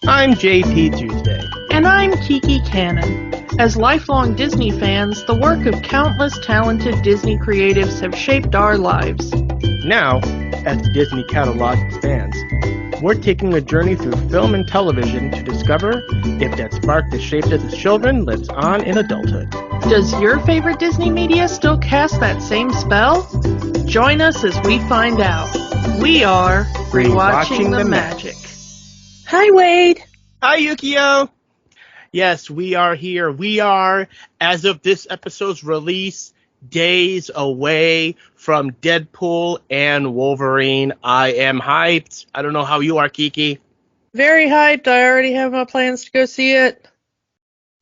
I'm JP Tuesday. And I'm Kiki Cannon. As lifelong Disney fans, the work of countless talented Disney creatives have shaped our lives. Now, as the Disney catalog expands, we're taking a journey through film and television to discover if that spark that shaped us as children lives on in adulthood. Does your favorite Disney media still cast that same spell? Join us as we find out. We are Rewatching the Magic. Hi, Wade. Hi, Yukio. Yes, we are here. We are, as of this episode's release, days away from Deadpool and Wolverine. I am hyped. I don't know how you are, Kiki. Very hyped. I already have my plans to go see it.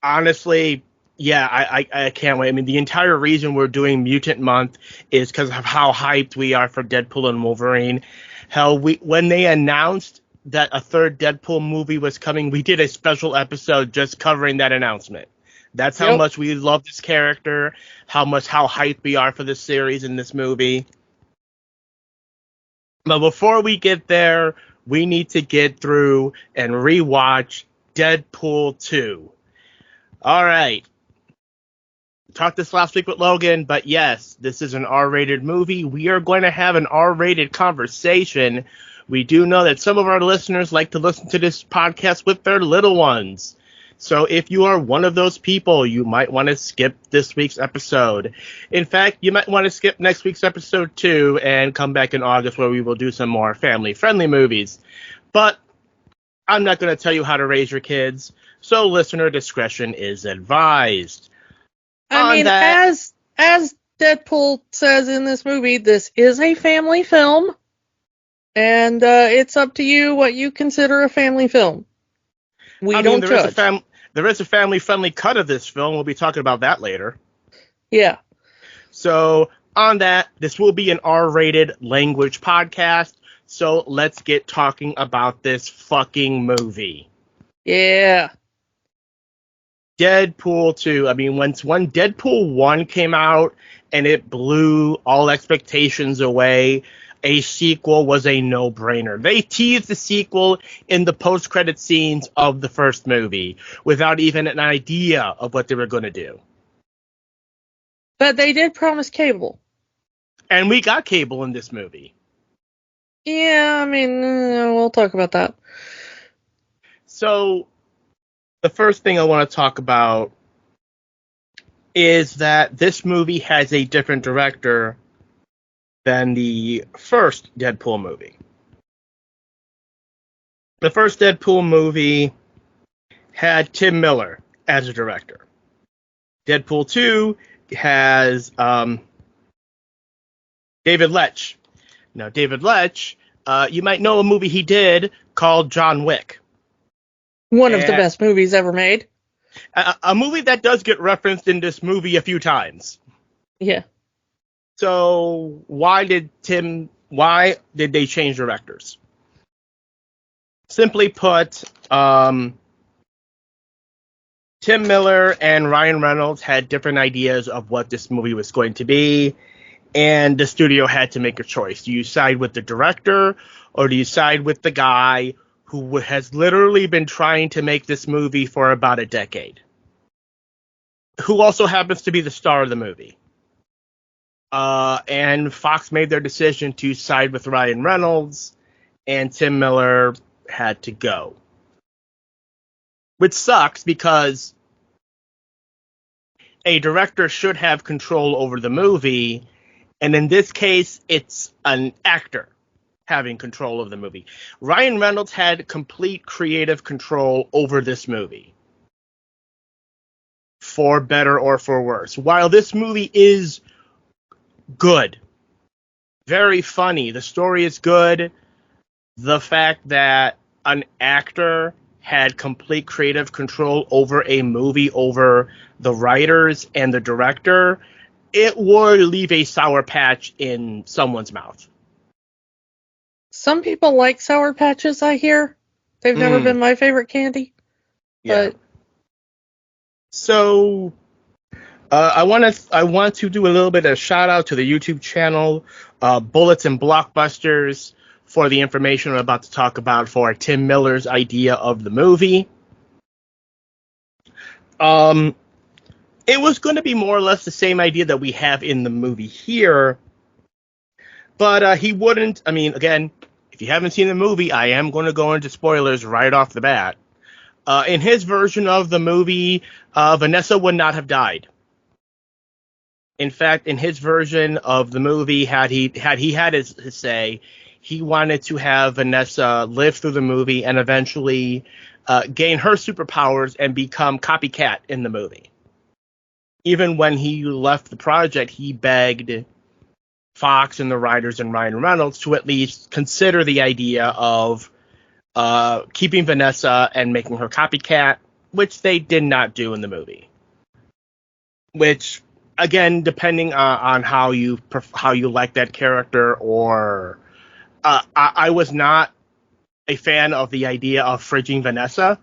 Honestly, yeah, I can't wait. I mean, the entire reason we're doing Mutant Month is because of how hyped we are for Deadpool and Wolverine. Hell, when they announced that a third Deadpool movie was coming, we did a special episode just covering that announcement. That's how much we love this character, how hyped we are for this series and this movie. But before we get there, we need to get through and rewatch Deadpool 2. All right. Talked this last week with Logan, but yes, this is an R-rated movie. We are going to have an R-rated conversation. We do know that some of our listeners like to listen to this podcast with their little ones. So if you are one of those people, you might want to skip this week's episode. In fact, you might want to skip next week's episode too and come back in August where we will do some more family-friendly movies. But I'm not going to tell you how to raise your kids, so listener discretion is advised. As Deadpool says in this movie, this is a family film, and it's up to you what you consider a family film. We don't judge. There is a family-friendly cut of this film. We'll be talking about that later. Yeah. So on that, this will be an R-rated language podcast. So let's get talking about this fucking movie. Yeah. Deadpool 2. I mean, when Deadpool 1 came out and it blew all expectations away, a sequel was a no-brainer. They teased the sequel in the post-credit scenes of the first movie without even an idea of what they were going to do. But they did promise cable. And we got cable in this movie. Yeah, I mean, we'll talk about that. So, the first thing I want to talk about is that this movie has a different director than the first Deadpool movie. The first Deadpool movie had Tim Miller as a director. Deadpool 2 has David Leitch. Now, David Leitch, you might know a movie he did called John Wick. One of the best movies ever made. A movie that does get referenced in this movie a few times. Yeah. So why did they change directors? Simply put, Tim Miller and Ryan Reynolds had different ideas of what this movie was going to be, and the studio had to make a choice. Do you side with the director, or do you side with the guy who has literally been trying to make this movie for about a decade? Who also happens to be the star of the movie. And Fox made their decision to side with Ryan Reynolds, and Tim Miller had to go. Which sucks because a director should have control over the movie, and in this case, it's an actor having control of the movie. Ryan Reynolds had complete creative control over this movie. For better or for worse. While this movie is good, very funny, the story is good, the fact that an actor had complete creative control over a movie, over the writers and the director, it would leave a sour patch in someone's mouth. Some people like Sour Patches, I hear. They've never been my favorite candy. Yeah. But so I want to do a little bit of shout out to the YouTube channel Bullets and Blockbusters for the information I'm about to talk about for Tim Miller's idea of the movie. It was going to be more or less the same idea that we have in the movie here, but he wouldn't. I mean, again, if you haven't seen the movie, I am going to go into spoilers right off the bat. In his version of the movie, Vanessa would not have died. In fact, in his version of the movie, had he had his say, he wanted to have Vanessa live through the movie and eventually gain her superpowers and become copycat in the movie. Even when he left the project, he begged Fox and the writers and Ryan Reynolds to at least consider the idea of keeping Vanessa and making her copycat, which they did not do in the movie. Which, again, depending on how you like that character, or I was not a fan of the idea of fridging Vanessa.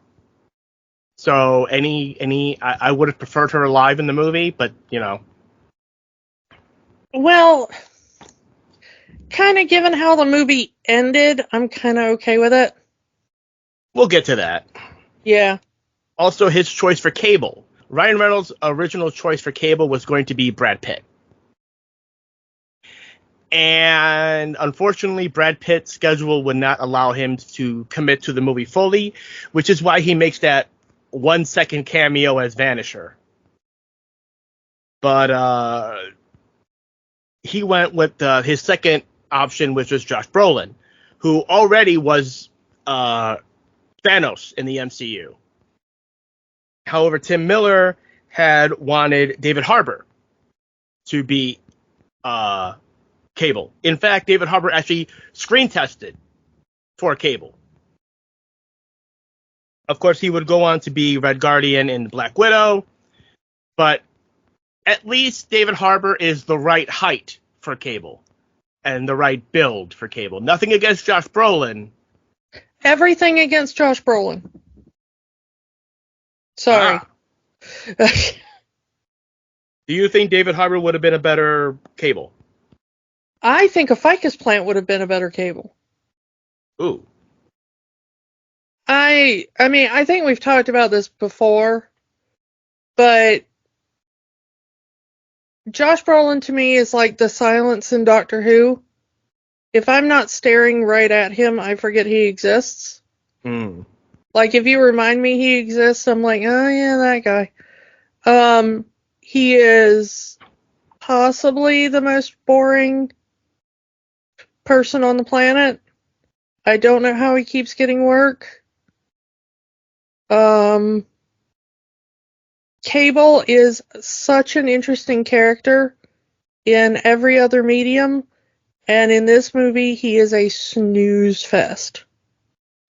So I would have preferred her alive in the movie, but you know. Well, kind of given how the movie ended, I'm kind of okay with it. We'll get to that. Yeah. Also, his choice for Cable. Ryan Reynolds' original choice for Cable was going to be Brad Pitt. And unfortunately, Brad Pitt's schedule would not allow him to commit to the movie fully, which is why he makes that 1 second cameo as Vanisher. But he went with his second option, which was Josh Brolin, who already was Thanos in the MCU. However, Tim Miller had wanted David Harbour to be Cable. In fact, David Harbour actually screen tested for Cable. Of course, he would go on to be Red Guardian in Black Widow, but at least David Harbour is the right height for Cable and the right build for Cable. Nothing against Josh Brolin. Everything against Josh Brolin. Sorry. Do you think David Harbour would have been a better Cable? I think a ficus plant would have been a better Cable. Ooh. I mean, I think we've talked about this before, but Josh Brolin to me is like the silence in Doctor Who. If I'm not staring right at him, I forget he exists. Like, if you remind me he exists, I'm like, oh yeah, that guy. He is possibly the most boring person on the planet. I don't know how he keeps getting work. Cable is such an interesting character in every other medium, and in this movie, he is a snooze fest.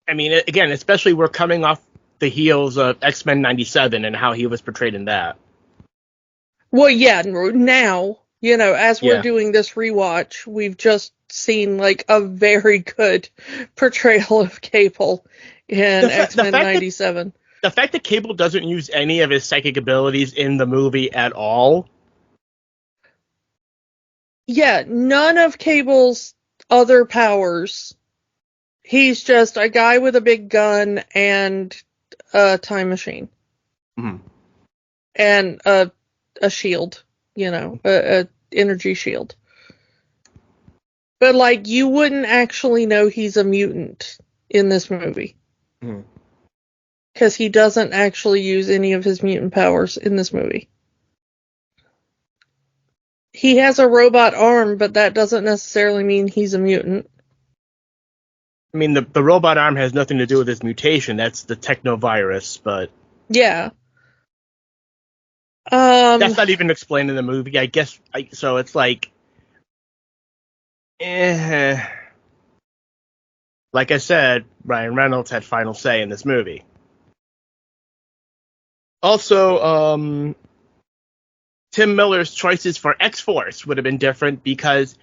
I mean, again, especially we're coming off the heels of X-Men 97 and how he was portrayed in that. Well, yeah, now, you know, as we're doing this rewatch, we've just seen, like, a very good portrayal of Cable in X-Men 97. The fact that Cable doesn't use any of his psychic abilities in the movie at all. Yeah, none of Cable's other powers. He's just a guy with a big gun and a time machine. Mm-hmm. And a shield, you know, a energy shield. But, like, you wouldn't actually know he's a mutant in this movie. Mm-hmm. Because he doesn't actually use any of his mutant powers in this movie. He has a robot arm, but that doesn't necessarily mean he's a mutant. I mean, the robot arm has nothing to do with his mutation. That's the technovirus, but... Yeah. That's not even explained in the movie, I guess. So it's like... Like I said, Ryan Reynolds had final say in this movie. Also, Tim Miller's choices for X-Force would have been different because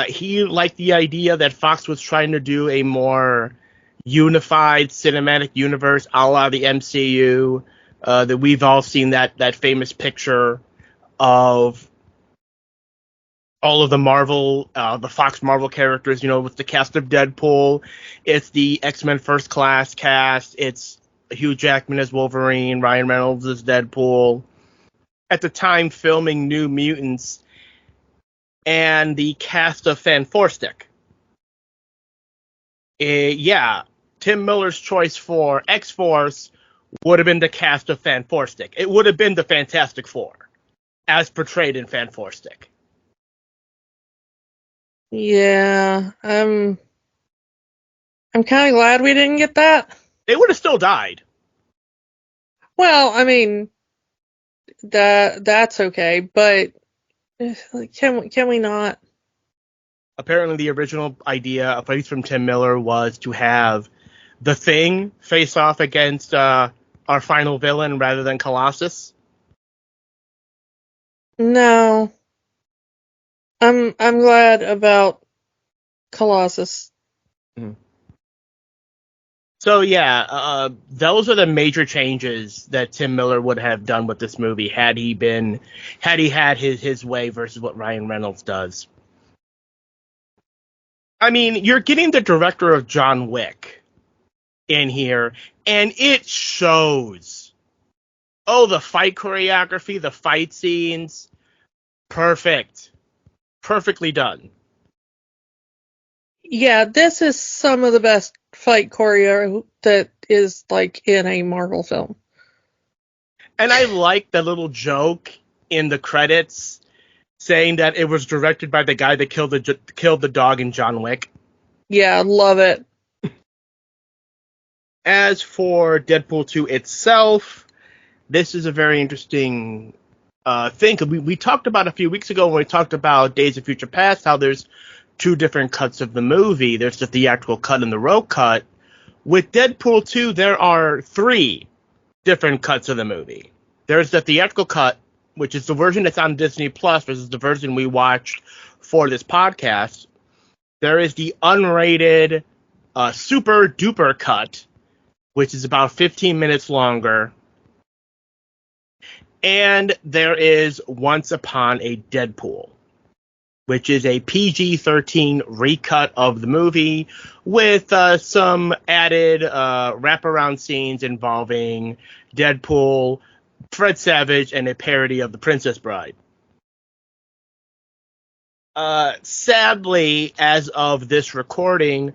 he liked the idea that Fox was trying to do a more unified cinematic universe a la the MCU. That we've all seen that famous picture of all of the Fox Marvel characters, with the cast of Deadpool. It's the X-Men First Class cast. It's Hugh Jackman as Wolverine, Ryan Reynolds as Deadpool. At the time, filming New Mutants, and the cast of Fantastic. Tim Miller's choice for X-Force would have been the cast of Fantastic. It would have been the Fantastic Four, as portrayed in Fantastic. Yeah, I'm kind of glad we didn't get that. They would have still died. Well, I mean, that's okay, but can we not? Apparently, the original idea, at least from Tim Miller, was to have the Thing face off against our final villain rather than Colossus. No, I'm glad about Colossus. Mm-hmm. So yeah, those are the major changes that Tim Miller would have done with this movie had he had his way versus what Ryan Reynolds does. I mean, you're getting the director of John Wick in here, and it shows. Oh, the fight choreography, the fight scenes, perfect. Perfectly done. Yeah, this is some of the best fight choreo that is like in a Marvel film. And I like the little joke in the credits saying that it was directed by the guy that killed the dog in John Wick. Yeah, love it. As for Deadpool 2 itself, this is a very interesting thing. We talked about a few weeks ago when we talked about Days of Future Past, how there's two different cuts of the movie. There's the theatrical cut and the road cut. With Deadpool 2, there are 3 different cuts of the movie. There's the theatrical cut, which is the version that's on Disney Plus, versus the version we watched for this podcast. There is the unrated super duper cut, which is about 15 minutes longer. And there is Once Upon a Deadpool, which is a PG-13 recut of the movie with some added wraparound scenes involving Deadpool, Fred Savage, and a parody of The Princess Bride. Sadly, as of this recording,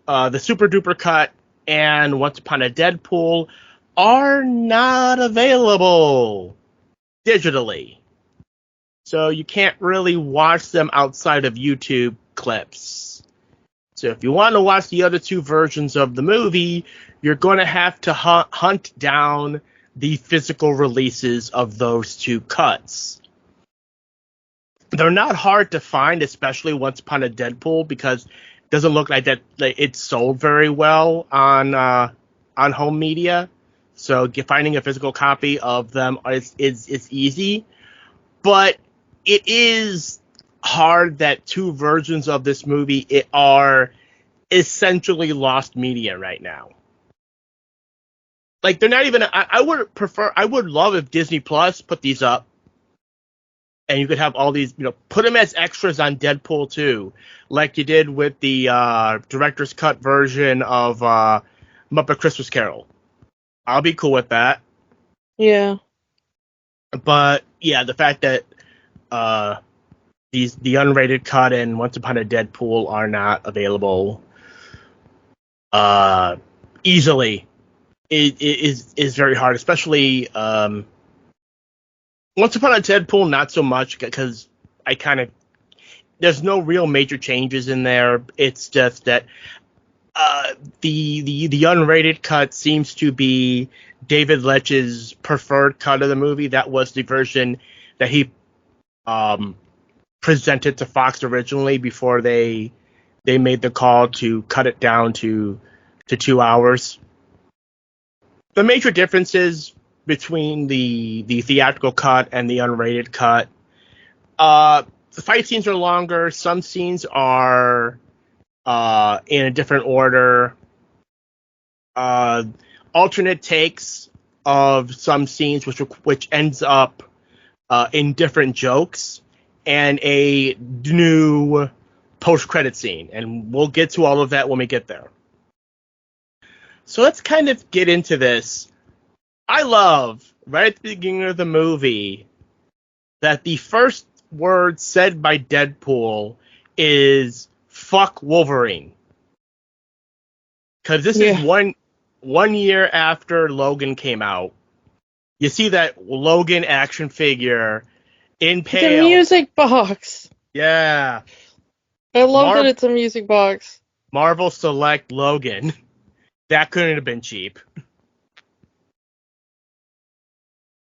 the Super Duper Cut and Once Upon a Deadpool are not available digitally. So you can't really watch them outside of YouTube clips. So if you want to watch the other 2 versions of the movie, you're going to have to hunt down the physical releases of those 2 cuts. They're not hard to find, especially Once Upon a Deadpool, because it doesn't look like that it's sold very well on home media. So finding a physical copy of them is easy. But it is hard that 2 versions of this movie are essentially lost media right now. Like, they're not even. I would love if Disney Plus put these up, and you could have all these, put them as extras on Deadpool 2, like you did with the director's cut version of Muppet Christmas Carol. I'll be cool with that. Yeah. But yeah, the fact that the unrated cut and Once Upon a Deadpool are not available easily is very hard, especially Once Upon a Deadpool, not so much, because there's no real major changes in there. It's just that the unrated cut seems to be David Leitch's preferred cut of the movie. That was the version that he presented to Fox originally before they made the call to cut it down to 2 hours. The major differences between the theatrical cut and the unrated cut, the fight scenes are longer. Some scenes are in a different order. Alternate takes of some scenes, which ends up in different jokes, and a new post-credit scene. And we'll get to all of that when we get there. So let's kind of get into this. I love, right at the beginning of the movie, that the first word said by Deadpool is "fuck Wolverine," because this is one year after Logan came out. You see that Logan action figure in pale. The music box. Yeah. I love that it's a music box. Marvel Select Logan. That couldn't have been cheap.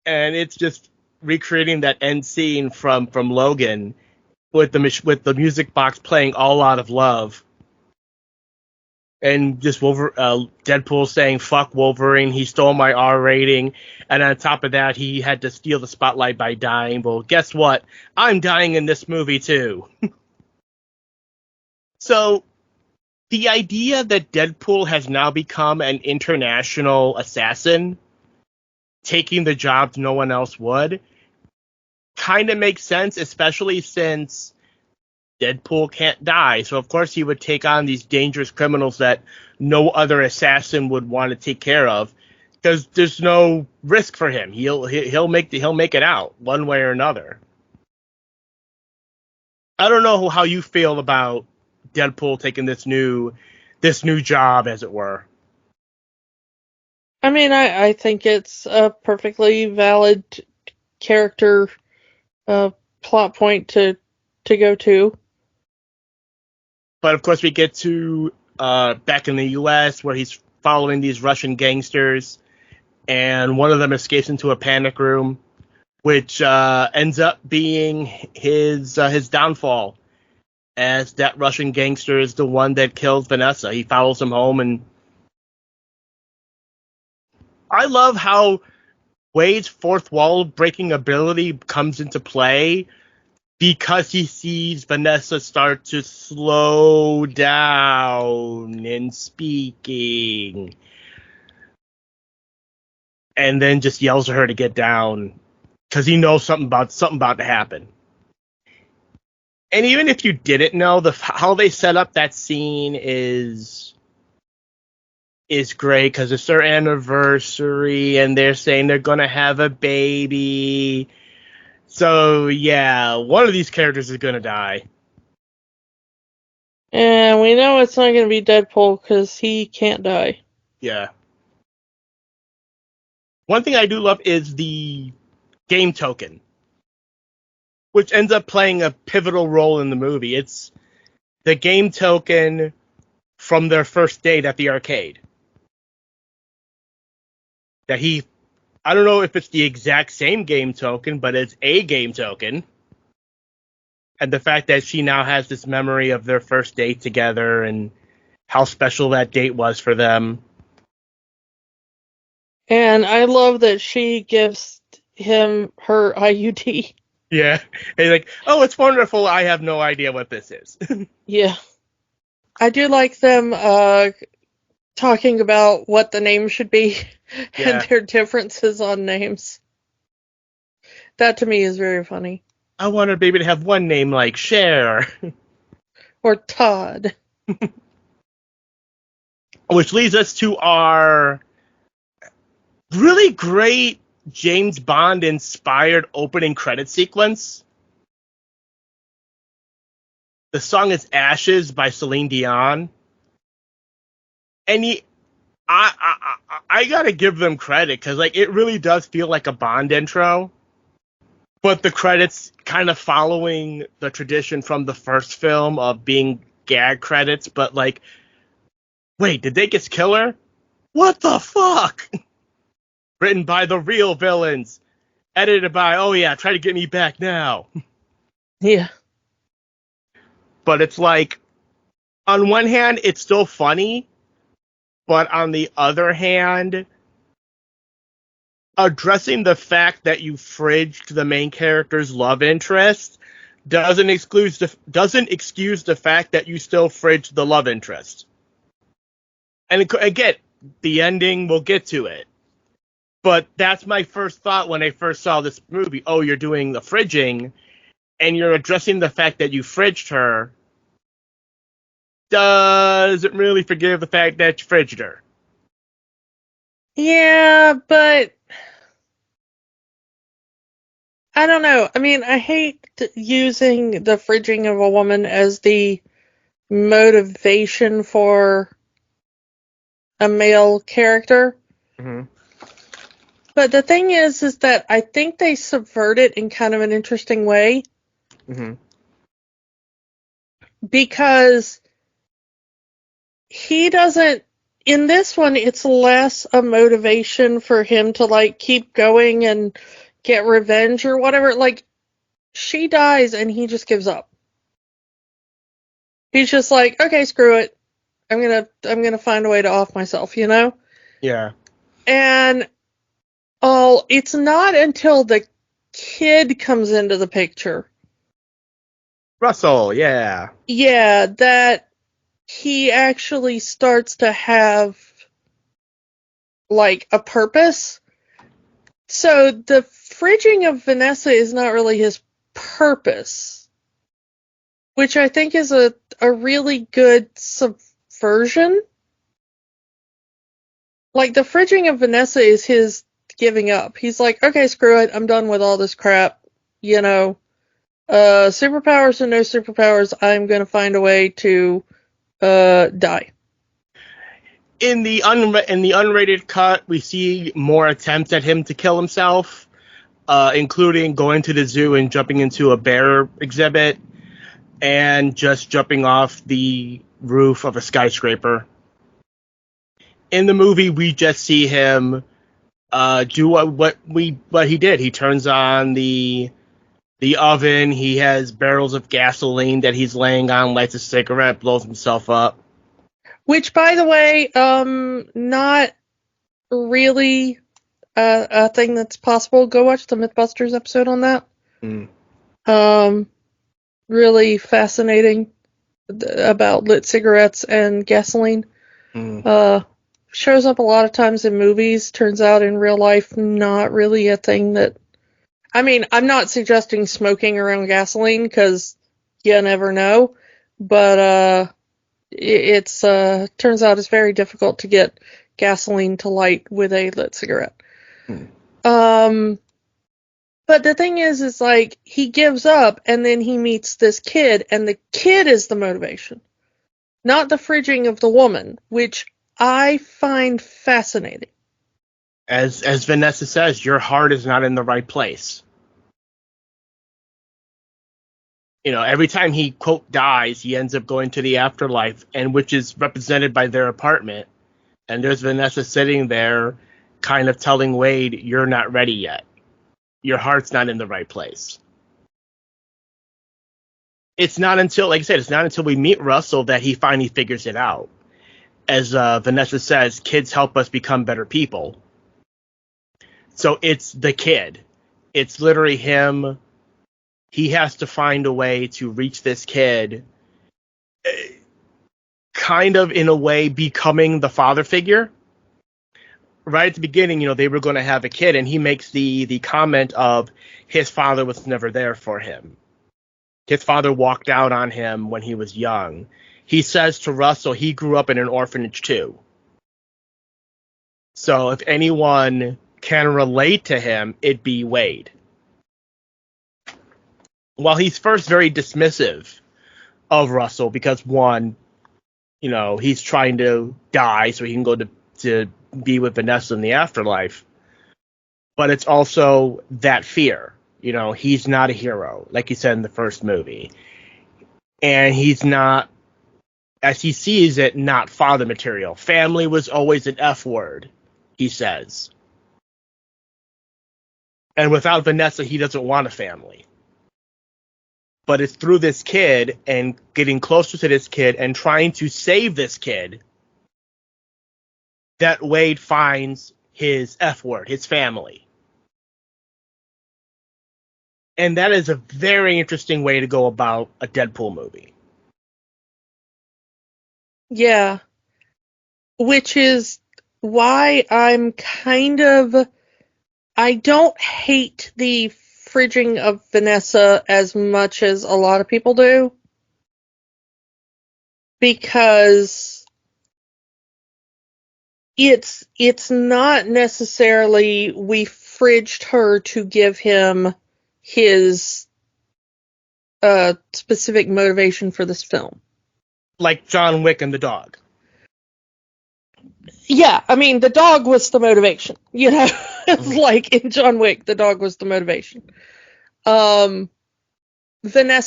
And it's just recreating that end scene from Logan with the music box playing All Out of Love. And just Deadpool saying, "Fuck Wolverine, he stole my R rating." And on top of that, he had to steal the spotlight by dying. Well, guess what? I'm dying in this movie, too. So, the idea that Deadpool has now become an international assassin, taking the jobs no one else would, kind of makes sense, especially since Deadpool can't die. So of course he would take on these dangerous criminals that no other assassin would want to take care of, because there's no risk for him. He'll make it out one way or another. I don't know how you feel about Deadpool taking this new job, as it were. I mean, I think it's a perfectly valid character plot point to go to. But of course we get to back in the U.S. where he's following these Russian gangsters, and one of them escapes into a panic room, which ends up being his downfall, as that Russian gangster is the one that kills Vanessa. He follows him home, and I love how Wade's fourth wall breaking ability comes into play because he sees Vanessa start to slow down in speaking, and then just yells at her to get down because he knows something about to happen. And even if you didn't know, how they set up that scene is great, because it's their anniversary and they're saying they're gonna have a baby. So yeah, one of these characters is gonna die. And we know it's not gonna be Deadpool because he can't die. Yeah. One thing I do love is the game token, which ends up playing a pivotal role in the movie. It's the game token from their first date at the arcade. That I don't know if it's the exact same game token, but it's a game token. And the fact that she now has this memory of their first date together and how special that date was for them. And I love that she gives him her IUD. Yeah. And like, "Oh, it's wonderful. I have no idea what this is." Yeah. I do like them talking about what the name should be and their differences on names. That to me is very funny. I want our baby to have one name like Cher. Or Todd. Which leads us to our really great James Bond inspired opening credit sequence. The song is Ashes by Celine Dion. And I gotta give them credit, because like it really does feel like a Bond intro, but the credits kind of following the tradition from the first film of being gag credits. But like, wait, did they just kill her? What the fuck? Written by the real villains, edited by try to get me back now. Yeah. But it's like, on one hand, it's still funny, but on the other hand, addressing the fact that you fridged the main character's love interest doesn't excuse the fact that you still fridged the love interest. And again, the ending, we'll get to it. But that's my first thought when I first saw this movie. Oh, you're doing the fridging. and you're addressing the fact that you fridged her, doesn't really forgive the fact that you fridged her. Yeah, but I don't know. I mean, I hate using the fridging of a woman as the motivation for a male character. Mm-hmm. But the thing is that I think they subvert it in kind of an interesting way. Mm-hmm. Because he doesn't, in this one, it's less a motivation for him to, like, keep going and get revenge or whatever. Like, she dies and he just gives up. He's just like, okay, screw it. I'm gonna find a way to off myself, you know? Yeah. And it's not until the kid comes into the picture. Russell, yeah. Yeah, that he actually starts to have, like, a purpose. So the fridging of Vanessa is not really his purpose, which I think is a really good subversion. Like, the fridging of Vanessa is his giving up. He's like, okay, screw it, I'm done with all this crap. You know, superpowers or no superpowers, I'm gonna find a way to die. In the unrated cut, we see more attempts at him to kill himself, including going to the zoo and jumping into a bear exhibit, and just jumping off the roof of a skyscraper. In the movie, we just see him do what he did. He turns on the oven. He has barrels of gasoline that he's laying on, lights a cigarette, blows himself up. Which, by the way, not really a thing that's possible. Go watch the Mythbusters episode on that. Mm. Really fascinating about lit cigarettes and gasoline. Shows up a lot of times in movies. Turns out in real life, not really a thing that. I mean, I'm not suggesting smoking around gasoline because you never know, but it's turns out it's very difficult to get gasoline to light with a lit cigarette. But the thing is like, he gives up and then he meets this kid, and the kid is the motivation, not the fridging of the woman, which I find fascinating. As Vanessa says, your heart is not in the right place. You know, every time he, quote, dies, he ends up going to the afterlife, and which is represented by their apartment. And there's Vanessa sitting there kind of telling Wade, you're not ready yet. Your heart's not in the right place. It's not until, like I said, it's not until we meet Russell that he finally figures it out. As Vanessa says, kids help us become better people. So it's the kid. It's literally him. He has to find a way to reach this kid, kind of in a way becoming the father figure. Right at the beginning, you know, they were going to have a kid, and he makes the comment of his father was never there for him. His father walked out on him when he was young. He says to Russell he grew up in an orphanage too. So if anyone can relate to him, it'd be Wade. While he's first very dismissive of Russell because, one, you know, he's trying to die so he can go to be with Vanessa in the afterlife. But it's also that fear. You know, he's not a hero, like you said in the first movie. And he's not, as he sees it, not father material. Family was always an F word, he says. And without Vanessa, he doesn't want a family. But it's through this kid and getting closer to this kid and trying to save this kid that Wade finds his F word, his family. And that is a very interesting way to go about a Deadpool movie. Yeah. Which is why I'm kind of, I don't hate the fridging of Vanessa as much as a lot of people do, because it's not necessarily we fridged her to give him his specific motivation for this film. Like John Wick and the dog. Yeah, I mean, the dog was the motivation, you know? Like in John Wick, the dog was the motivation. Vanessa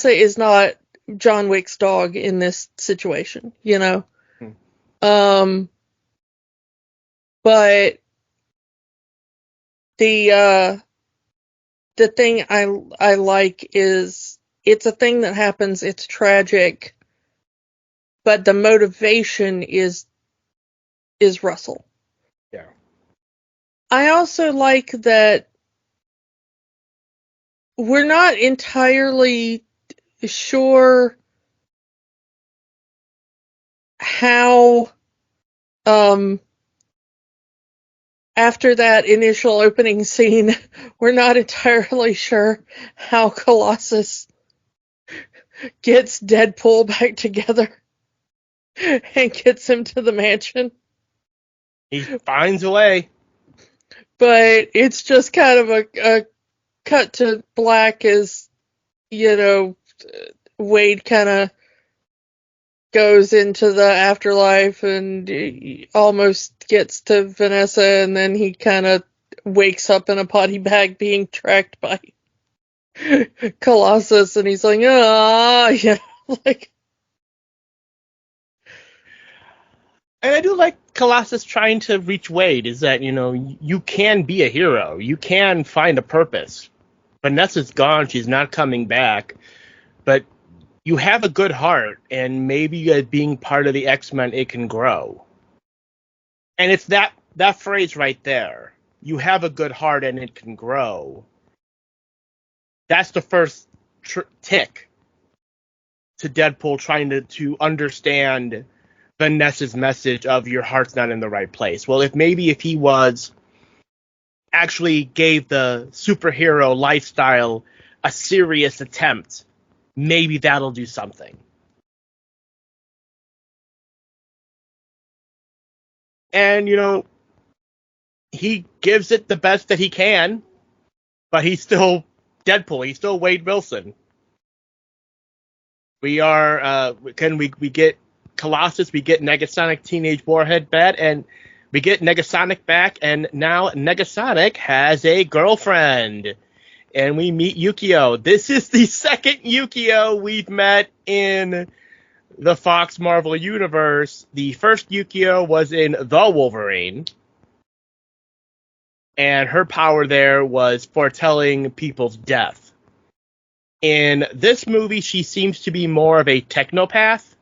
is not John Wick's dog in this situation, you know? But the thing I like is it's a thing that happens, it's tragic, but the motivation is Russell. Yeah. I also like that we're not entirely sure how, after that initial opening scene, we're not entirely sure how Colossus gets Deadpool back together and gets him to the mansion. He finds a way. But it's just kind of a cut to black as, you know, Wade kind of goes into the afterlife and he almost gets to Vanessa, and then he kind of wakes up in a potty bag being tracked by Colossus, and he's like, ah, yeah, like. And I do like Colossus trying to reach Wade, is that, you know, you can be a hero. You can find a purpose. Vanessa's gone. She's not coming back. But you have a good heart, and maybe being part of the X-Men, it can grow. And it's that phrase right there. You have a good heart, and it can grow. That's the first tick to Deadpool trying to understand Vanessa's message of your heart's not in the right place. Well, if he was actually gave the superhero lifestyle a serious attempt, maybe that'll do something. And, you know, he gives it the best that he can, but he's still Deadpool. He's still Wade Wilson. We get Colossus, we get Negasonic Teenage Warhead Bat, and we get Negasonic back, and now Negasonic has a girlfriend. And we meet Yukio. This is the second Yukio we've met in the Fox Marvel Universe. The first Yukio was in The Wolverine. And her power there was foretelling people's death. In this movie, she seems to be more of a technopath,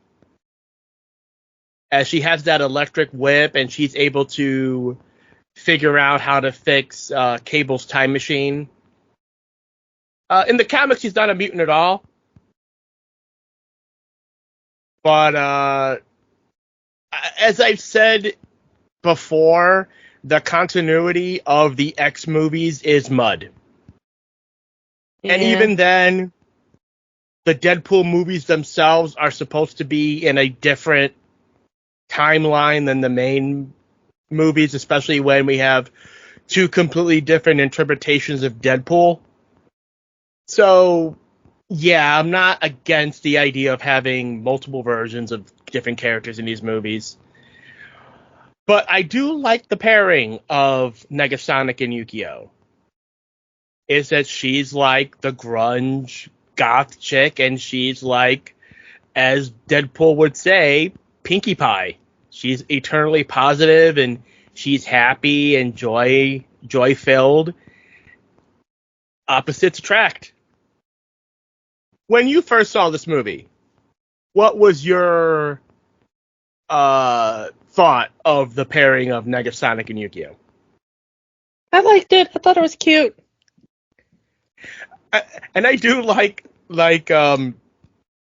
as she has that electric whip and she's able to figure out how to fix Cable's time machine. In the comics, she's not a mutant at all. But as I've said before, the continuity of the X movies is mud. Yeah. And even then, the Deadpool movies themselves are supposed to be in a different timeline than the main movies, especially when we have two completely different interpretations of Deadpool. So, yeah, I'm not against the idea of having multiple versions of different characters in these movies. But I do like the pairing of Negasonic and Yukio. Is that she's like the grunge goth chick, and she's like, as Deadpool would say, Pinkie Pie. She's eternally positive, and she's happy and joy-filled. Opposites attract. When you first saw this movie, what was your thought of the pairing of Negasonic and Yukio? I liked it. I thought it was cute. And I do like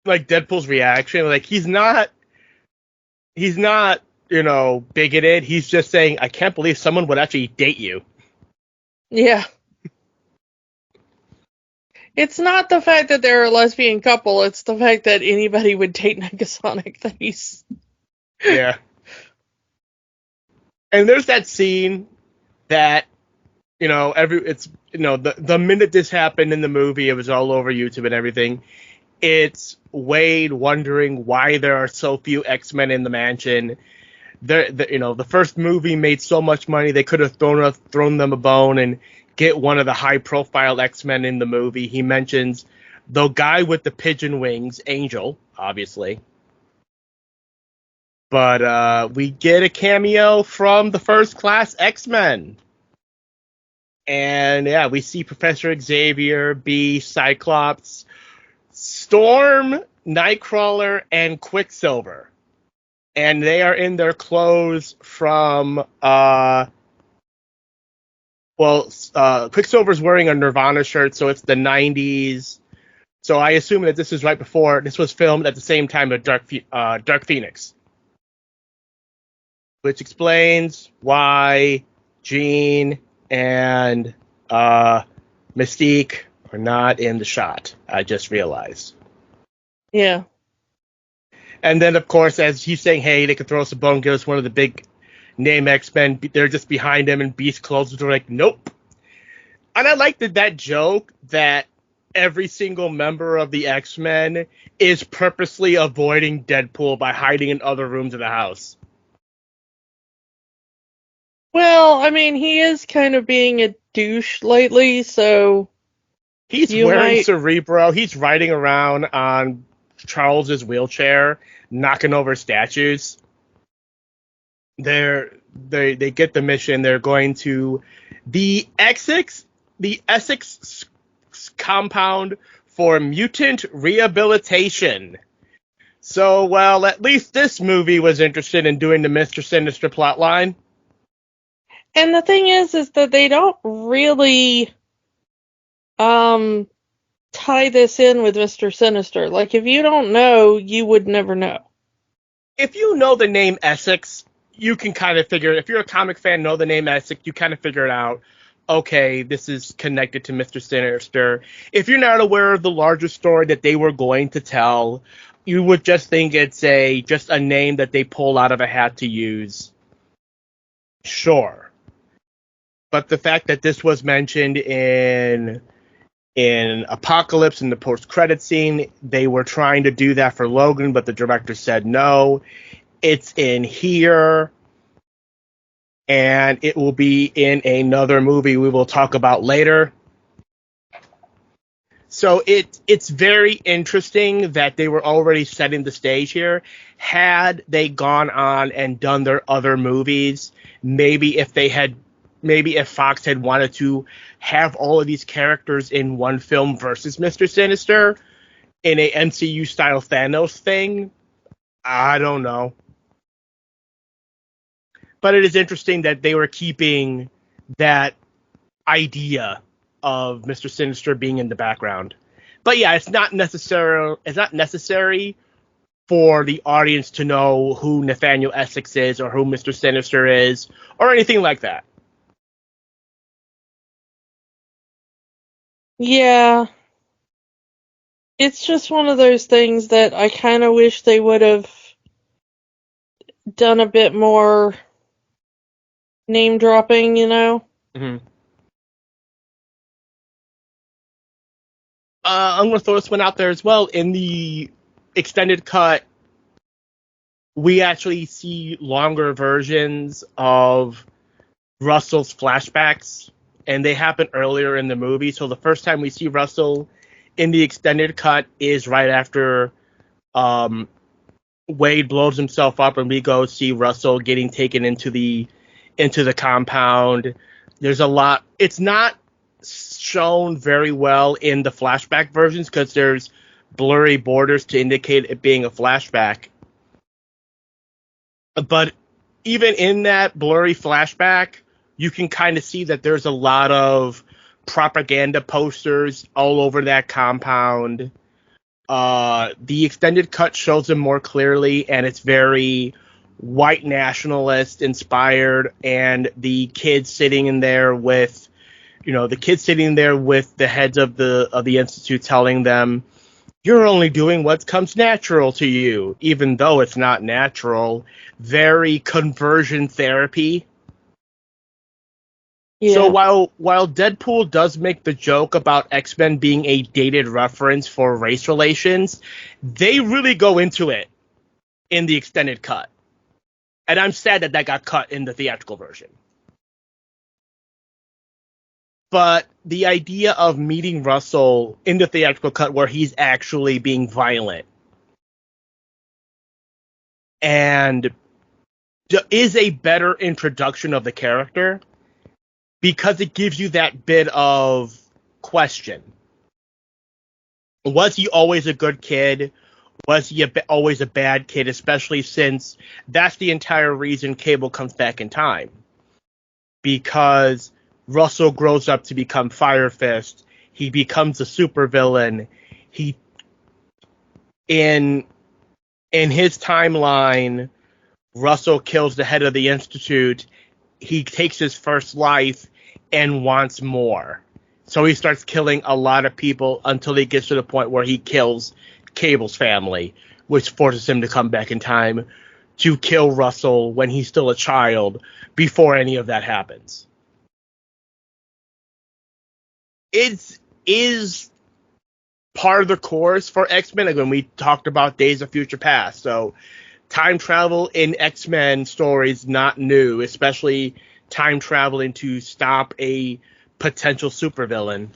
Deadpool's reaction. Like, he's not, you know, bigoted. He's just saying, I can't believe someone would actually date you. Yeah. It's not the fact that they're a lesbian couple, it's the fact that anybody would date Negasonic that he's... Yeah. And there's that scene that, the minute this happened in the movie, it was all over YouTube and everything. It's Wade wondering why there are so few X-Men in the mansion. The first movie made so much money, they could have thrown them a bone and get one of the high-profile X-Men in the movie. He mentions the guy with the pigeon wings, Angel, obviously. But we get a cameo from the First Class X-Men. And yeah, we see Professor Xavier, Beast, Cyclops, Storm, Nightcrawler, and Quicksilver. And they are in their clothes from, Quicksilver's wearing a Nirvana shirt, so it's the 90s. So I assume that this is right before, this was filmed at the same time as Dark Phoenix. Which explains why Jean and Mystique are not in the shot. I just realized. Yeah. And then, of course, as he's saying, hey, they could throw us a bone, give us one of the big name X-Men. They're just behind him, and Beast closes the door like, nope. And I like that joke that every single member of the X-Men is purposely avoiding Deadpool by hiding in other rooms of the house. Well, I mean, he is kind of being a douche lately, so... He's wearing Cerebro. He's riding around on Charles's wheelchair, knocking over statues. They get the mission. They're going to the Essex compound for mutant rehabilitation. So, well, at least this movie was interested in doing the Mr. Sinister plotline. And the thing is that they don't really tie this in with Mr. Sinister. Like, if you don't know, you would never know. If you know the name Essex, you can kind of figure, if you're a comic fan, know the name Essex, you kind of figure it out. Okay, this is connected to Mr. Sinister. If you're not aware of the larger story that they were going to tell, you would just think it's just a name that they pull out of a hat to use. Sure. But the fact that this was mentioned in Apocalypse in the post-credit scene, they were trying to do that for Logan, but the director said no. It's in here, and it will be in another movie we will talk about later. So it's very interesting that they were already setting the stage here. Had they gone on and done their other movies, maybe if Fox had wanted to have all of these characters in one film versus Mr. Sinister in a MCU-style Thanos thing, I don't know. But it is interesting that they were keeping that idea of Mr. Sinister being in the background. But yeah, it's not necessary for the audience to know who Nathaniel Essex is or who Mr. Sinister is or anything like that. Yeah. It's just one of those things that I kind of wish they would have done a bit more name dropping, you know? Mm-hmm. I'm going to throw this one out there as well. In the extended cut, we actually see longer versions of Russell's flashbacks, and they happen earlier in the movie. So the first time we see Russell in the extended cut is right after Wade blows himself up, and we go see Russell getting taken into the compound. There's a lot. It's not shown very well in the flashback versions because there's blurry borders to indicate it being a flashback. But even in that blurry flashback, you can kind of see that there's a lot of propaganda posters all over that compound. The extended cut shows them more clearly, and it's very white nationalist inspired, and the kids sitting in there with the kid sitting there with the heads of the institute telling them, you're only doing what comes natural to you, even though it's not natural. Very conversion therapy. Yeah. So while Deadpool does make the joke about X-Men being a dated reference for race relations, they really go into it in the extended cut. And I'm sad that got cut in the theatrical version. But the idea of meeting Russell in the theatrical cut where he's actually being violent and is a better introduction of the character because it gives you that bit of question. Was he always a good kid? Was he always a bad kid? Especially since that's the entire reason Cable comes back in time. Because Russell grows up to become Fire Fist. He becomes a supervillain. In his timeline, Russell kills the head of the Institute. He takes his first life and wants more. So he starts killing a lot of people until he gets to the point where he kills Cable's family, which forces him to come back in time to kill Russell when he's still a child before any of that happens. It is part of the course for X-Men. Like when we talked about Days of Future Past. So time travel in X-Men stories not new, especially time traveling to stop a potential supervillain.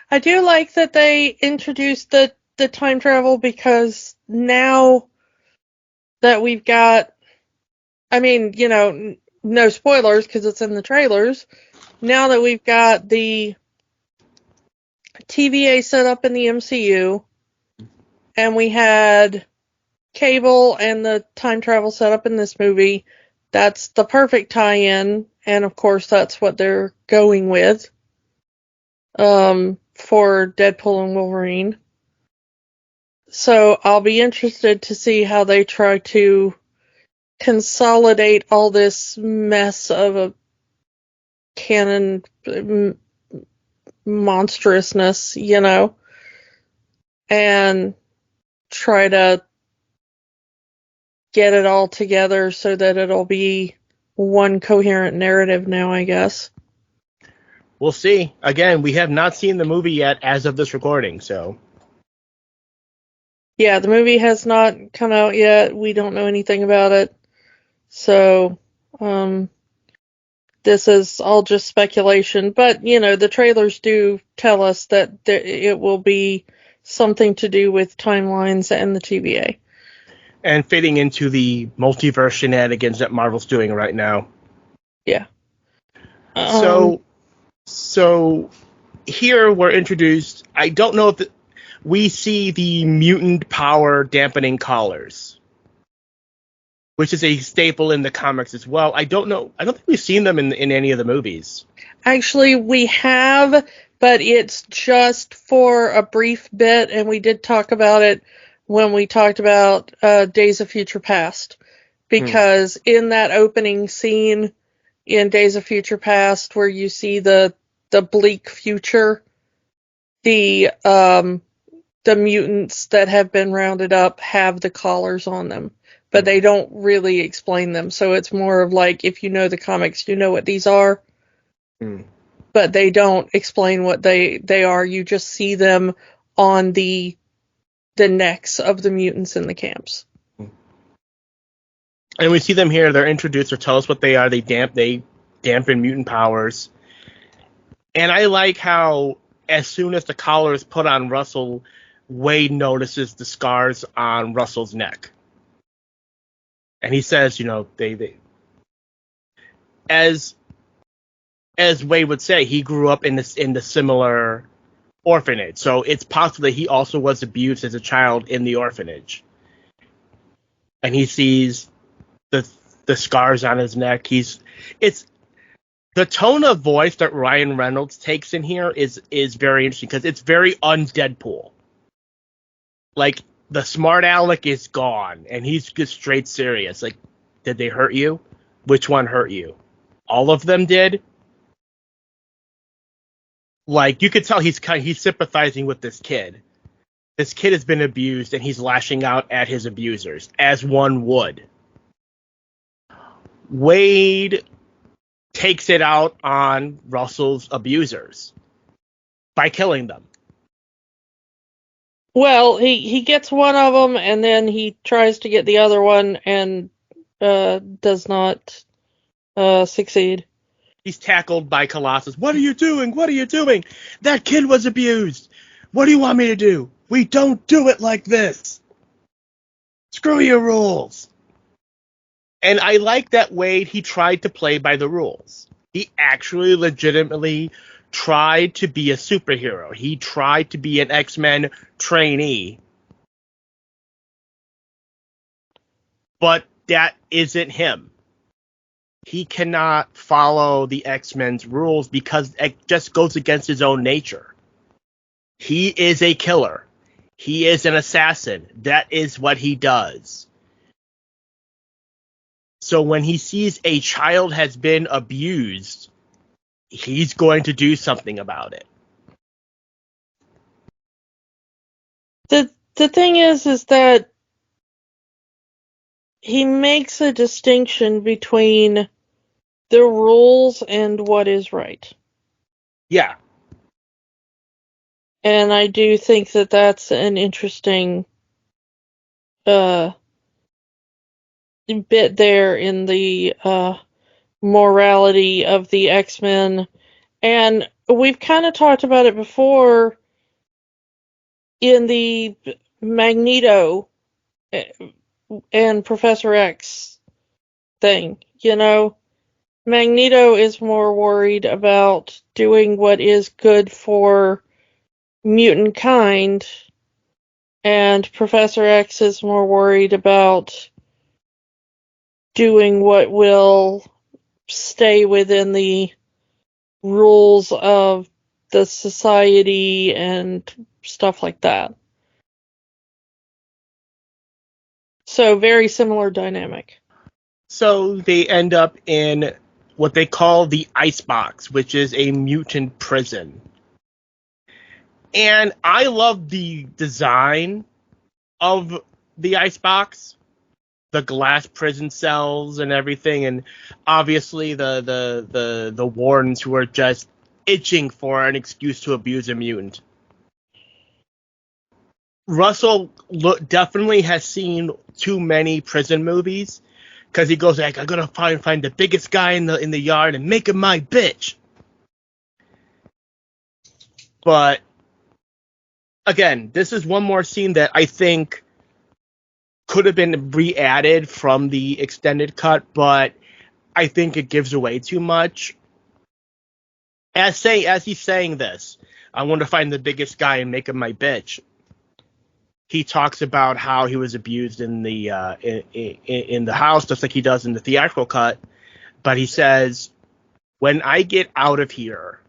I do like that they introduced the time travel because now that we've got, no spoilers because it's in the trailers. Now that we've got the TVA set up in the MCU and we had Cable and the time travel set up in this movie, that's the perfect tie-in, and of course that's what they're going with for Deadpool and Wolverine. So I'll be interested to see how they try to consolidate all this mess of a canon monstrousness, and try to get it all together so that it'll be one coherent narrative now, I guess. We'll see. Again, we have not seen the movie yet as of this recording, so. Yeah, the movie has not come out yet. We don't know anything about it. So, this is all just speculation. But, the trailers do tell us that it will be something to do with timelines and the TVA. And fitting into the multiverse shenanigans that Marvel's doing right now. Yeah. So here we're introduced. I don't know if we see the mutant power dampening collars, which is a staple in the comics as well. I don't know. I don't think we've seen them in any of the movies. Actually, we have, but it's just for a brief bit, and we did talk about it when we talked about Days of Future Past. Because in that opening scene in Days of Future Past, where you see the bleak future, the mutants that have been rounded up have the collars on them. But they don't really explain them. So it's more of like, if you know the comics, you know what these are. But they don't explain what they are. You just see them on the necks of the mutants in the camps. And we see them here. They're introduced or tell us what they are. They dampen mutant powers. And I like how as soon as the collar is put on Russell, Wade notices the scars on Russell's neck. And he says, they as Wade would say, he grew up in the similar orphanage. So it's possible that he also was abused as a child in the orphanage. And he sees the scars on his neck. It's the tone of voice that Ryan Reynolds takes in here is very interesting because it's very un-Deadpool. Like, the smart aleck is gone, and he's just straight serious. Like, did they hurt you? Which one hurt you? All of them did? Like, you could tell he's sympathizing with this kid. This kid has been abused, and he's lashing out at his abusers, as one would. Wade takes it out on Russell's abusers by killing them. Well, he gets one of them, and then he tries to get the other one, and does not succeed. He's tackled by Colossus. What are you doing? What are you doing? That kid was abused. What do you want me to do? We don't do it like this. Screw your rules. And I like that Wade, he tried to play by the rules. He actually legitimately tried to be a superhero. He tried to be an X-Men trainee. But that isn't him. He cannot follow the X-Men's rules because it just goes against his own nature. He is a killer. He is an assassin. That is what he does. So when he sees a child has been abused, he's going to do something about it. The thing is that he makes a distinction between the rules and what is right. Yeah. And I do think that that's an interesting bit there in the morality of the X-Men. And we've kind of talked about it before in the Magneto and Professor X thing. You know, Magneto is more worried about doing what is good for mutant kind, and Professor X is more worried about doing what will stay within the rules of the society and stuff like that. So very similar dynamic. So they end up in what they call the Icebox, which is a mutant prison. And I love the design of the Icebox, the glass prison cells and everything, and obviously the wardens who are just itching for an excuse to abuse a mutant. Russell definitely has seen too many prison movies, because he goes like, "I'm gonna find the biggest guy in the yard and make him my bitch." But again, this is one more scene that I think could have been re-added from the extended cut, but I think it gives away too much. As he's saying this, I want to find the biggest guy and make him my bitch. He talks about how he was abused in the house, just like he does in the theatrical cut. But he says, "When I get out of here,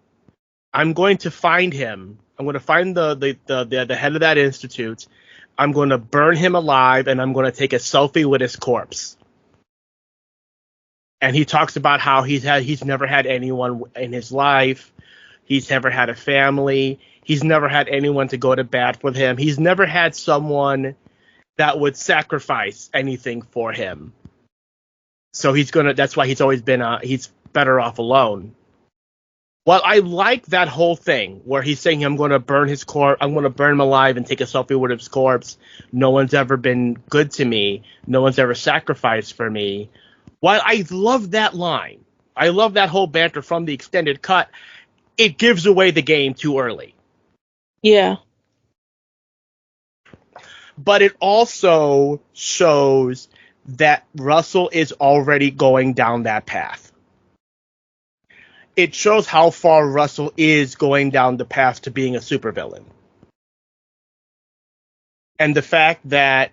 I'm going to find him. I'm going to find the head of that institute. I'm going to burn him alive, and I'm going to take a selfie with his corpse." And he talks about how he's never had anyone in his life. He's never had a family. He's never had anyone to go to bat with him. He's never had someone that would sacrifice anything for him. So that's why he's always been, he's better off alone. Well, I like that whole thing where he's saying, I'm going to burn his corpse. I'm going to burn him alive and take a selfie with his corpse. No one's ever been good to me. No one's ever sacrificed for me. While I love that line, I love that whole banter from the extended cut, it gives away the game too early. Yeah. But it also shows that Russell is already going down that path. It shows how far Russell is going down the path to being a supervillain. And the fact that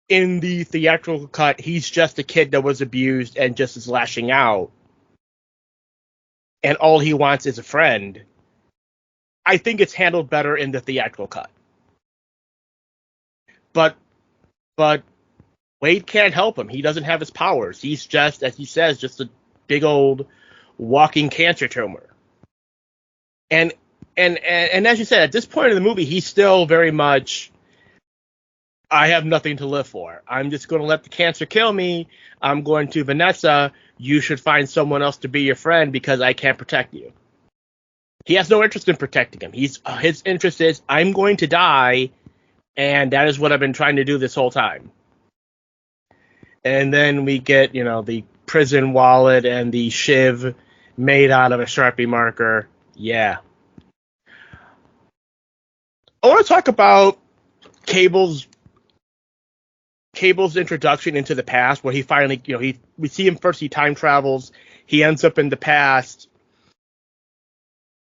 in the theatrical cut, he's just a kid that was abused and just is lashing out, and all he wants is a friend, I think it's handled better in the theatrical cut. But Wade can't help him. He doesn't have his powers. He's just, as he says, just a big old walking cancer tumor. And as you said, at this point in the movie, he's still very much, I have nothing to live for. I'm just going to let the cancer kill me. I'm going to Vanessa. You should find someone else to be your friend because I can't protect you. He has no interest in protecting him. His interest is, I'm going to die, and that is what I've been trying to do this whole time. And then we get, the prison wallet and the shiv made out of a Sharpie marker. Yeah. I want to talk about Cable's introduction into the past, where he finally, we see him first, he time travels, he ends up in the past,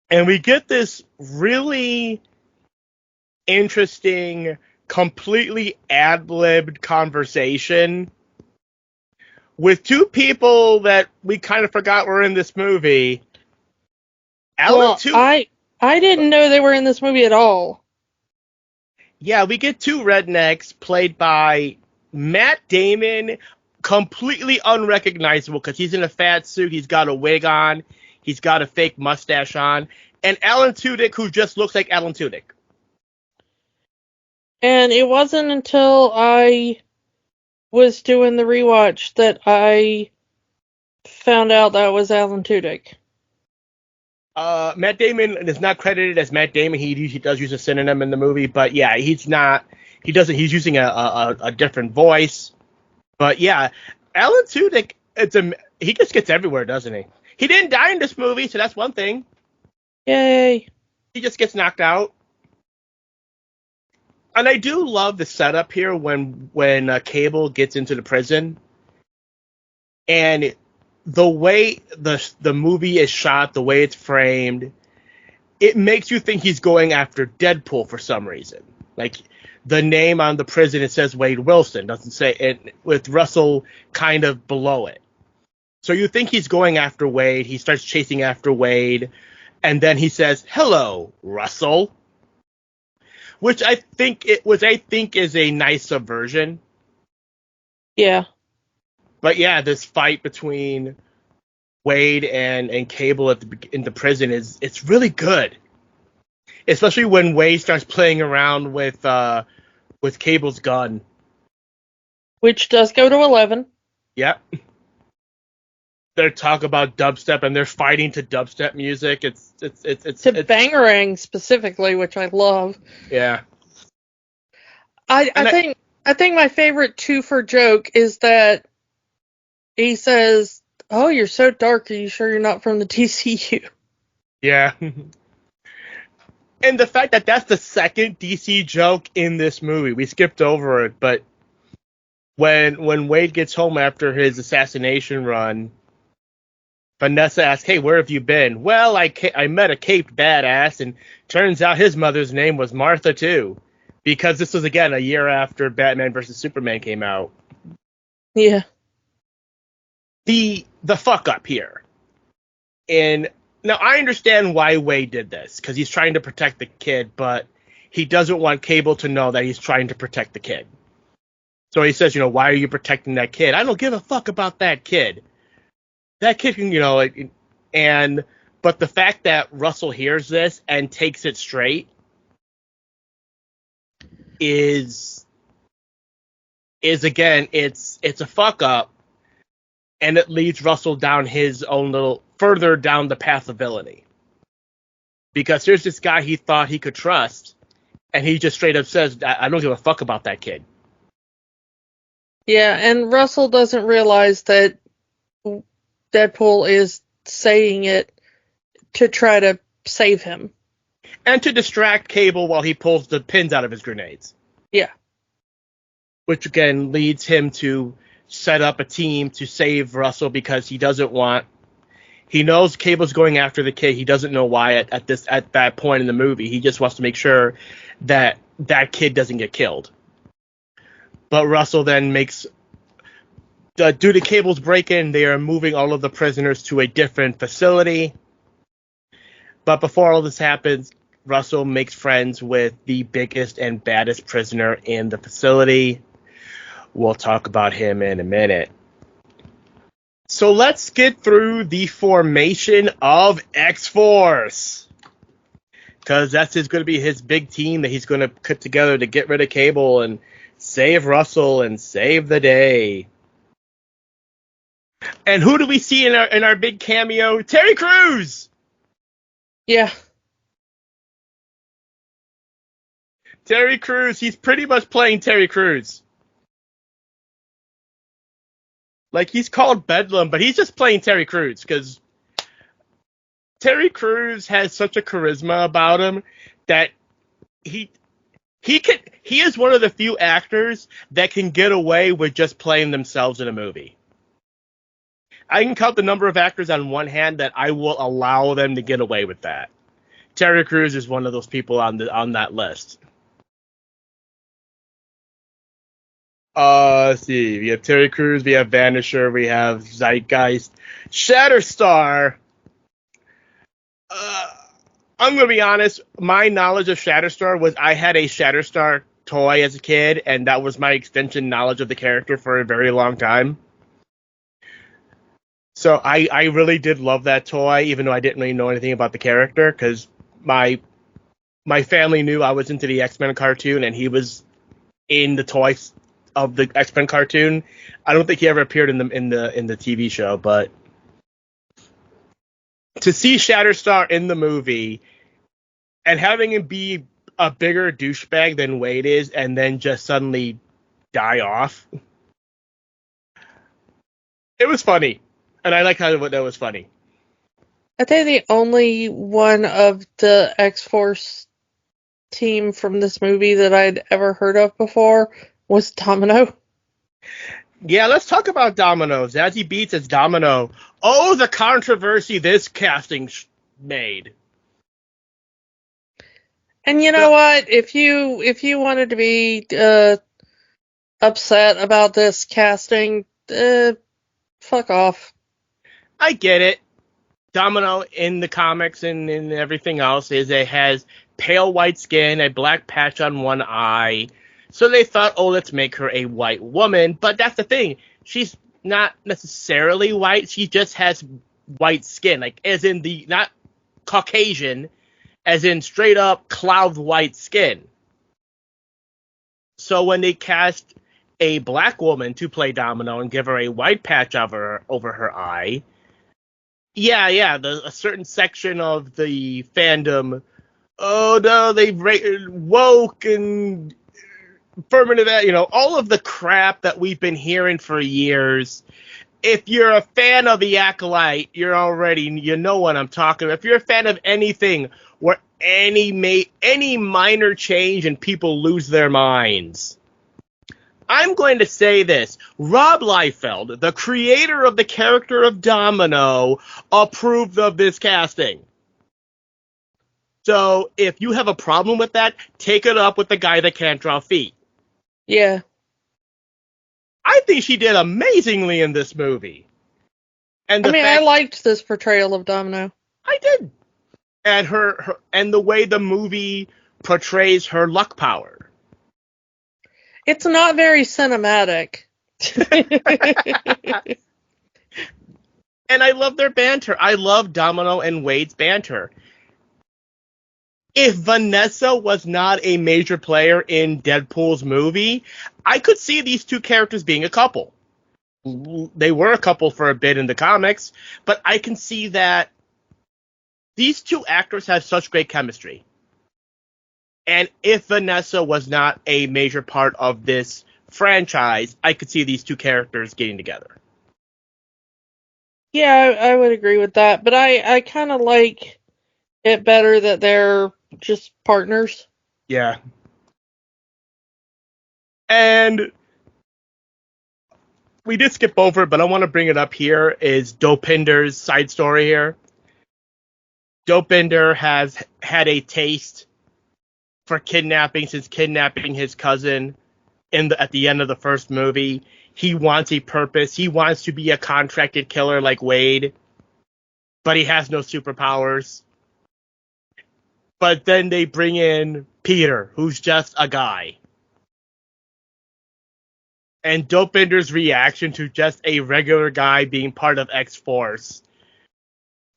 and we get this really interesting, completely ad-libbed conversation with two people that we kind of forgot were in this movie. I didn't know they were in this movie at all. Yeah, we get two rednecks played by Matt Damon, completely unrecognizable because he's in a fat suit, he's got a wig on, he's got a fake mustache on, and Alan Tudyk, who just looks like Alan Tudyk. And it wasn't until I was doing the rewatch that I found out that was Alan Tudyk. Matt Damon is not credited as Matt Damon. He does use a synonym in the movie, but yeah, he's not. He doesn't. He's using a different voice. But yeah, Alan Tudyk. He just gets everywhere, doesn't he? He didn't die in this movie, so that's one thing. Yay! He just gets knocked out. And I do love the setup here when Cable gets into the prison, and the way the movie is shot, the way it's framed, it makes you think he's going after Deadpool for some reason. Like, the name on the prison, it says Wade Wilson, doesn't say it, with Russell kind of below it. So you think he's going after Wade. He starts chasing after Wade, and then he says, "Hello, Russell," which I think is a nice subversion. Yeah. But yeah, this fight between Wade and Cable in the prison it's really good, especially when Wade starts playing around with Cable's gun, which does go to 11. Yep. They talk about dubstep and they're fighting to dubstep music. It's Bangarang specifically, which I love. Yeah. I think my favorite twofer joke is that he says, "Oh, you're so dark. Are you sure you're not from the DCU?" Yeah. And the fact that that's the second DC joke in this movie, we skipped over it, but when Wade gets home after his assassination run, Vanessa asks, "Hey, where have you been?" "Well, I met a caped badass, and turns out his mother's name was Martha too," because this was again a year after Batman vs Superman came out. Yeah. The fuck up here. And now I understand why Wade did this, because he's trying to protect the kid, but he doesn't want Cable to know that he's trying to protect the kid. So he says, "Why are you protecting that kid?" "I don't give a fuck about that kid. That kid can, but the fact that Russell hears this and takes it straight is again, it's a fuck up. And it leads Russell down his own further down the path of villainy. Because here's this guy he thought he could trust, and he just straight up says, "I don't give a fuck about that kid." Yeah, and Russell doesn't realize that Deadpool is saying it to try to save him. And to distract Cable while he pulls the pins out of his grenades. Yeah. Which again leads him to set up a team to save Russell, because he knows Cable's going after the kid. He doesn't know why at that point in the movie. He just wants to make sure that kid doesn't get killed. But Russell then due to Cable's break-in, they are moving all of the prisoners to a different facility. But before all this happens, Russell makes friends with the biggest and baddest prisoner in the facility. We'll talk about him in a minute. So let's get through the formation of X-Force. because that's going to be his big team that he's going to put together to get rid of Cable and save Russell and save the day. And who do we see in our big cameo? Terry Crews! Yeah. Terry Crews, he's pretty much playing Terry Crews. Like, he's called Bedlam, but he's just playing Terry Crews, because Terry Crews has such a charisma about him that he is one of the few actors that can get away with just playing themselves in a movie. I can count the number of actors on one hand that I will allow them to get away with that. Terry Crews is one of those people on that list. Let's see. We have Terry Crews, we have Vanisher, we have Zeitgeist, Shatterstar. I'm gonna be honest. My knowledge of Shatterstar was I had a Shatterstar toy as a kid, and that was my extension knowledge of the character for a very long time. So I really did love that toy, even though I didn't really know anything about the character, because my family knew I was into the X-Men cartoon, and he was in the toys of the X-Men cartoon. I don't think he ever appeared in the TV show, but to see Shatterstar in the movie and having him be a bigger douchebag than Wade is, and then just suddenly die off, it was funny. And I like how that was funny. I think the only one of the X-Force team from this movie that I'd ever heard of before was Domino. Yeah, let's talk about Domino. Zazie Beetz as Domino. Oh, the controversy this casting made. And you know what? If you wanted to be upset about this casting, fuck off. I get it. Domino in the comics and in everything else has pale white skin, a black patch on one eye. So they thought, oh, let's make her a white woman. But that's the thing. She's not necessarily white. She just has white skin, like as in not Caucasian, as in straight up cloud white skin. So when they cast a black woman to play Domino and give her a white patch over her eye, a certain section of the fandom, oh no, they woke and affirmative, all of the crap that we've been hearing for years. If you're a fan of The Acolyte, you know what I'm talking about. If you're a fan of anything where any minor change and people lose their minds, I'm going to say this. Rob Liefeld, the creator of the character of Domino, approved of this casting. So if you have a problem with that, take it up with the guy that can't draw feet. Yeah. I think she did amazingly in this movie. And I liked this portrayal of Domino. I did. And her and the way the movie portrays her luck power. It's not very cinematic. And I love their banter. I love Domino and Wade's banter. If Vanessa was not a major player in Deadpool's movie, I could see these two characters being a couple. They were a couple for a bit in the comics, but I can see that these two actors have such great chemistry. And if Vanessa was not a major part of this franchise, I could see these two characters getting together. Yeah, I would agree with that. But I kind of like it better that they're just partners. Yeah. And we did skip over it, but I want to bring it up here, is Dopinder's side story here. Dopinder has had a taste for kidnapping since kidnapping his cousin at the end of the first movie. He wants a purpose. He wants to be a contracted killer like Wade, but he has no superpowers. But then they bring in Peter, who's just a guy. And Dopinder's reaction to just a regular guy being part of X-Force,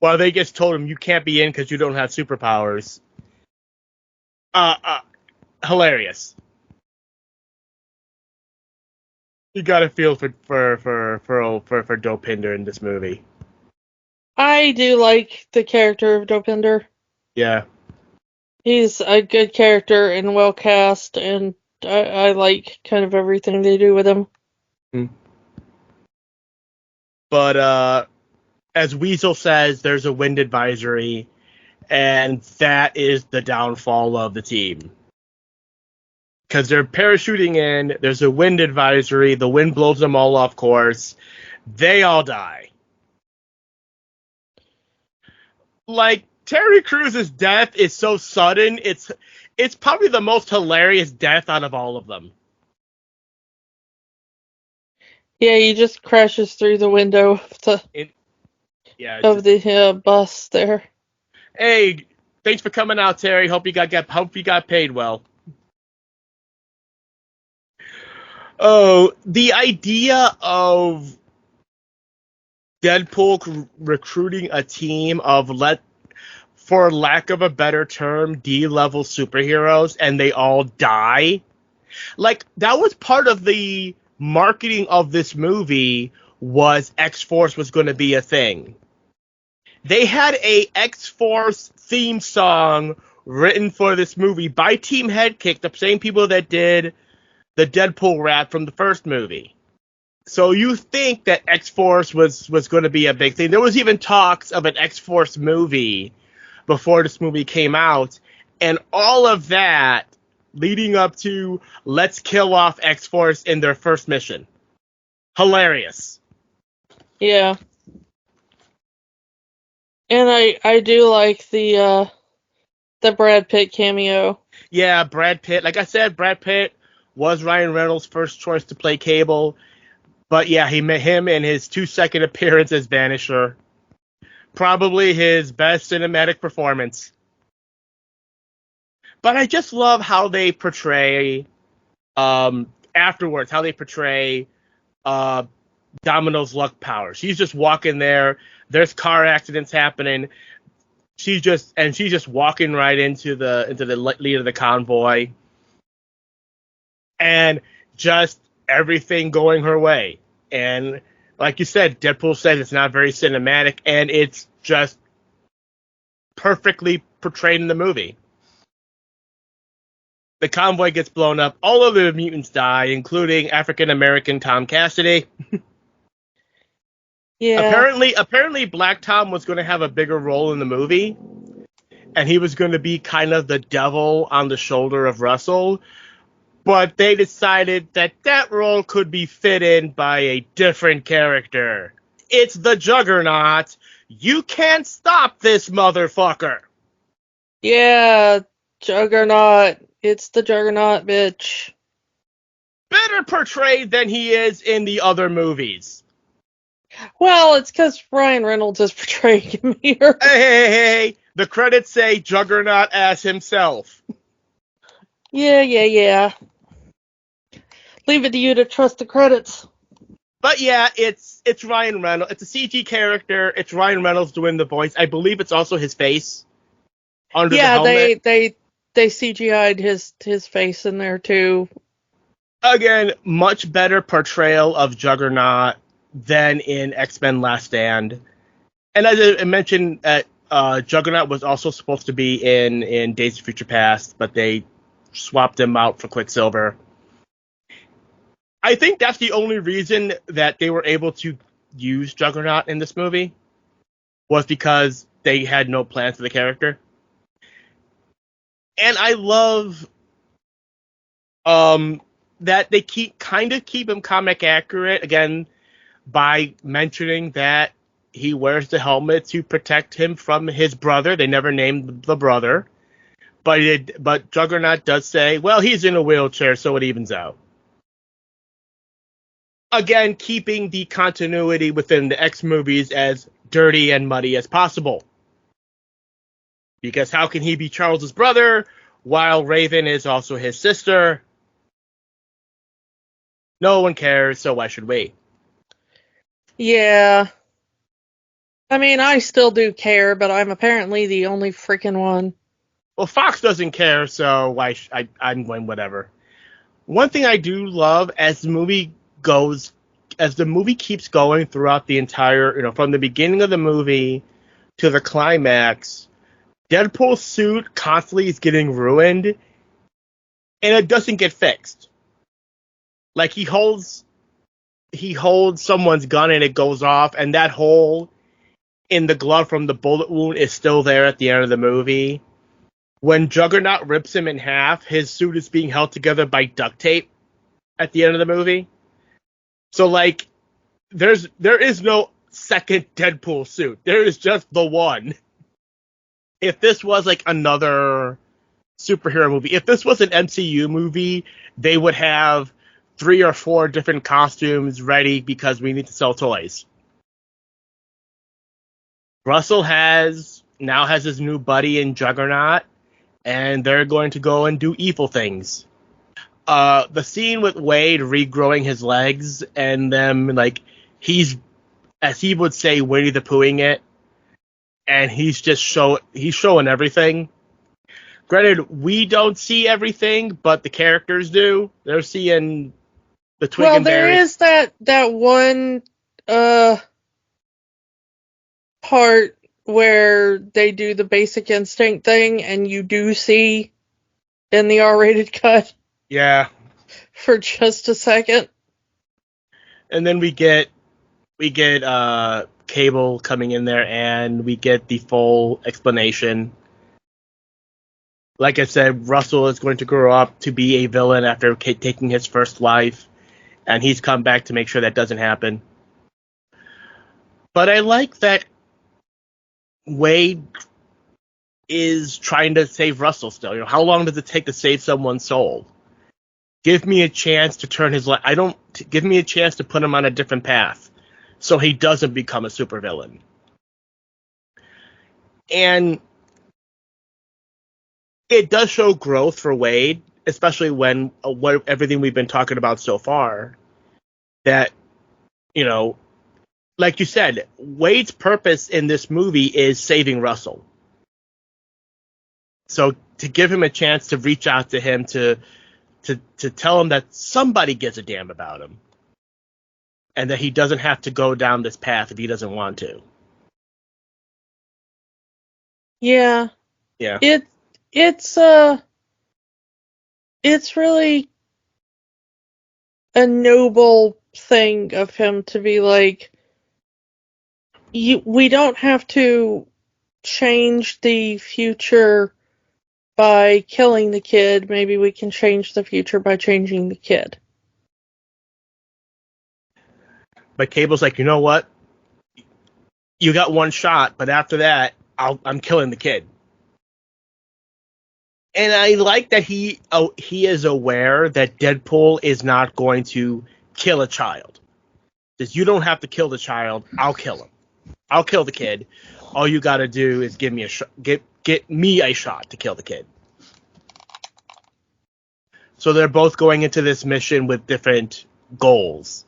while they just told him you can't be in because you don't have superpowers. Hilarious. You gotta feel for Dopinder in this movie. I do like the character of Dopinder. Yeah. He's a good character and well cast, and I like kind of everything they do with him. But as Weasel says, there's a wind advisory, and that is the downfall of the team. Because they're parachuting in, there's a wind advisory, the wind blows them all off course, they all die. Like, Terry Crews's death is so sudden, it's probably the most hilarious death out of all of them. Yeah, he just crashes through the window of the bus there. Hey, thanks for coming out, Terry. Hope you got paid well. Oh, the idea of Deadpool recruiting a team of, for lack of a better term, D-level superheroes, and they all die. Like, that was part of the marketing of this movie, was X-Force was going to be a thing. They had a X-Force theme song written for this movie by Team Headkick, the same people that did the Deadpool rap from the first movie. So you think that X-Force was going to be a big thing. There was even talks of an X-Force movie before this movie came out, and all of that leading up to let's kill off X-Force in their first mission. Hilarious. Yeah. And I do like the Brad Pitt cameo. Yeah, Brad Pitt. Like I said, Brad Pitt was Ryan Reynolds' first choice to play Cable. But yeah, he met him in his 2-second appearance as Vanisher. Probably his best cinematic performance. But I just love how they portray, afterwards, how they portray Domino's luck power. She's just walking there. There's car accidents happening. She's just walking right into the lead of the convoy. And just everything going her way. And like you said, Deadpool said it's not very cinematic, and it's just perfectly portrayed in the movie. The convoy gets blown up. All of the mutants die, including African-American Tom Cassidy. Yeah. Apparently Black Tom was going to have a bigger role in the movie, and he was going to be kind of the devil on the shoulder of Russell. But they decided that role could be fit in by a different character. It's the Juggernaut. You can't stop this motherfucker. Yeah, Juggernaut. It's the Juggernaut, bitch. Better portrayed than he is in the other movies. Well, it's because Ryan Reynolds is portraying him here. Hey. The credits say Juggernaut as himself. Yeah. Leave it to you to trust the credits. But yeah, it's Ryan Reynolds. It's a CG character. It's Ryan Reynolds doing the voice. I believe it's also his face under the helmet. Yeah, they CGI'd his face in there too. Again, much better portrayal of Juggernaut than in X-Men Last Stand. And as I mentioned, Juggernaut was also supposed to be in Days of Future Past, but they swapped him out for Quicksilver. I think that's the only reason that they were able to use Juggernaut in this movie, was because they had no plans for the character. And I love that they keep him comic accurate, again, by mentioning that he wears the helmet to protect him from his brother. They never named the brother. But Juggernaut does say, well, he's in a wheelchair, so it evens out. Again, keeping the continuity within the X movies as dirty and muddy as possible. Because how can he be Charles's brother while Raven is also his sister? No one cares, so why should we? Yeah. I mean, I still do care, but I'm apparently the only freaking one. Well, Fox doesn't care, so I'm going whatever. One thing I do love as the movie keeps going throughout the entire, from the beginning of the movie to the climax, Deadpool's suit constantly is getting ruined, and it doesn't get fixed. Like he holds someone's gun and it goes off, and that hole in the glove from the bullet wound is still there at the end of the movie. When Juggernaut rips him in half, his suit is being held together by duct tape at the end of the movie. So, like, there is no second Deadpool suit. There is just the one. If this was, like, another superhero movie, if this was an MCU movie, they would have 3 or 4 different costumes ready because we need to sell toys. Russell now has his new buddy in Juggernaut, and they're going to go and do evil things. The scene with Wade regrowing his legs and them, like, he's, as he would say, Winnie the Poohing it, and he's showing everything. Granted, we don't see everything, but the characters do. They're seeing the twig and berry. Well, there is that one part where they do the Basic Instinct thing, and you do see in the R-rated cut. Yeah. For just a second. And then we get Cable coming in there, and we get the full explanation. Like I said, Russell is going to grow up to be a villain after taking his first life, and he's come back to make sure that doesn't happen. But I like that Wade is trying to save Russell still. How long does it take to save someone's soul? Give me a chance to turn his life. Give me a chance to put him on a different path, so he doesn't become a supervillain. And it does show growth for Wade, especially when everything we've been talking about so far. That, like you said, Wade's purpose in this movie is saving Russell. So to give him a chance to reach out to him to tell him that somebody gives a damn about him, and that he doesn't have to go down this path if he doesn't want to. Yeah. Yeah. It's really a noble thing of him to be like, we don't have to change the future by killing the kid. Maybe we can change the future by changing the kid. But Cable's like, you know what? You got one shot, but after that, I'm killing the kid. And I like that he is aware that Deadpool is not going to kill a child. Says, you don't have to kill the child. I'll kill him. I'll kill the kid. All you got to do is give me get me a shot to kill the kid. So they're both going into this mission with different goals.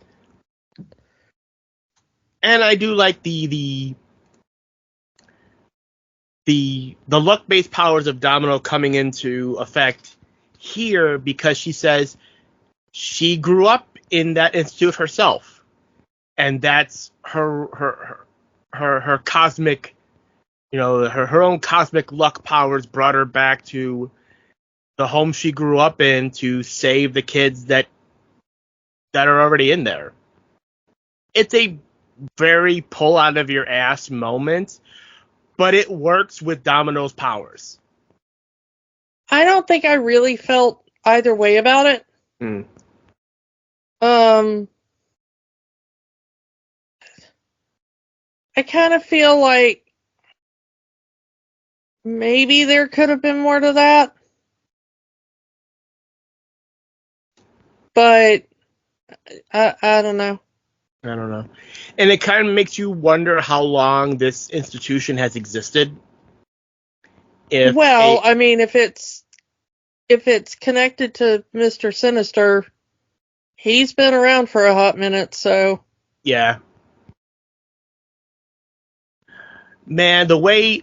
And I do like the luck-based powers of Domino coming into effect here, because she says she grew up in that institute herself, and that's her cosmic, her own cosmic luck powers brought her back to the home she grew up in to save the kids that are already in there. It's a very pull out of your ass moment, but it works with Domino's powers. I don't think I really felt either way about it. I kind of feel like maybe there could have been more to that. But I don't know. I don't know. And it kind of makes you wonder how long this institution has existed. If it's connected to Mr. Sinister, he's been around for a hot minute, so. Yeah. Man, the way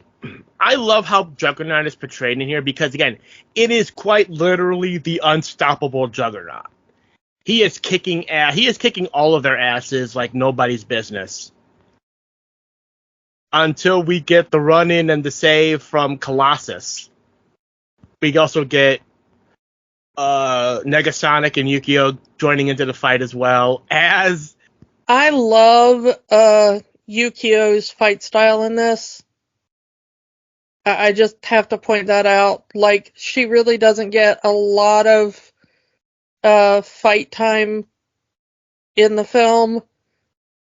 I love how Juggernaut is portrayed in here because, again, it is quite literally the unstoppable Juggernaut. He is kicking ass. He is kicking all of their asses like nobody's business. Until we get the run-in and the save from Colossus. We also get Negasonic and Yukio joining into the fight as well. As I love Yukio's fight style in this. I just have to point that out. Like, she really doesn't get a lot of fight time in the film,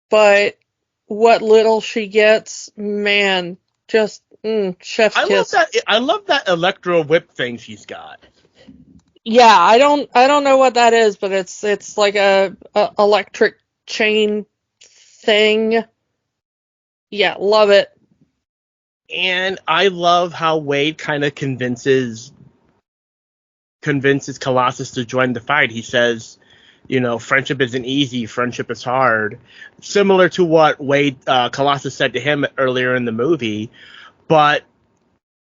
but what little she gets, man, just chef's kiss. I love that electro whip thing she's got. Yeah, I don't know what that is, but it's like a electric chain thing. Yeah, love it. And I love how Wade kind of convinces Colossus to join the fight. He says, you know, friendship isn't easy, friendship is hard. Similar to what Colossus said to him earlier in the movie. But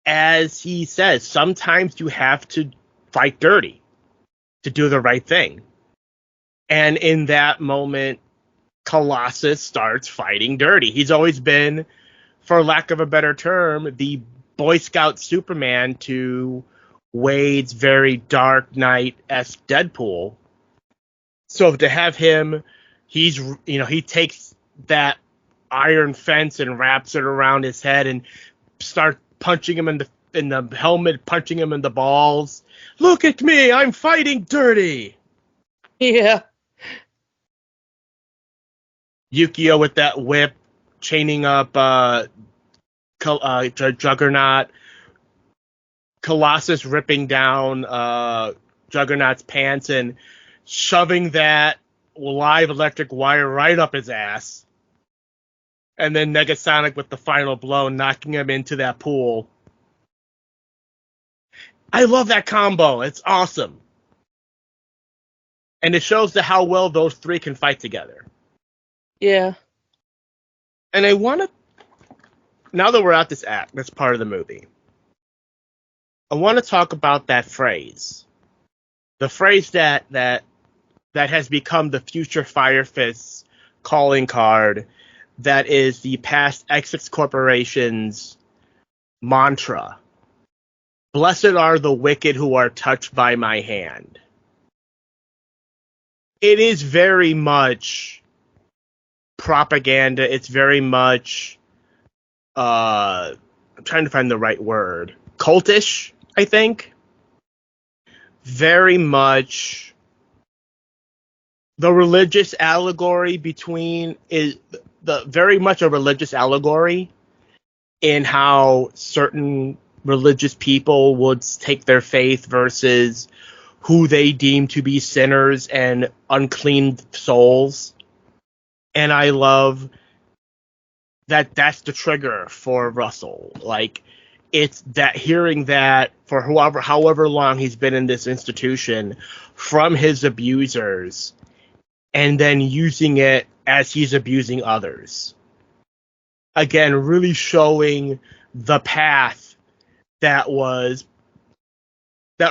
as he says, sometimes you have to fight dirty to do the right thing. And in that moment, Colossus starts fighting dirty. He's always been, for lack of a better term, the Boy Scout Superman to Wade's very Dark Knight-esque Deadpool. So to have him, he takes that iron fence and wraps it around his head and start punching him in the helmet, punching him in the balls. Look at me, I'm fighting dirty. Yeah. Yukio with that whip, chaining up Juggernaut. Colossus ripping down Juggernaut's pants and shoving that live electric wire right up his ass. And then Negasonic with the final blow, knocking him into that pool. I love that combo. It's awesome. And it shows how well those three can fight together. Yeah. And I want to, now that we're at this part of the movie, I want to talk about that phrase. The phrase that has become the future Fire Fist's calling card, that is the past Essex Corporation's mantra. Blessed are the wicked who are touched by my hand. It is very much propaganda. It's very much, I'm trying to find the right word, cultish, I think. Very much the religious allegory very much a religious allegory in how certain religious people would take their faith versus who they deem to be sinners and unclean souls. And I love that that's the trigger for Russell. Like, it's that hearing that for however long he's been in this institution from his abusers, and then using it as he's abusing others. Again, really showing the path that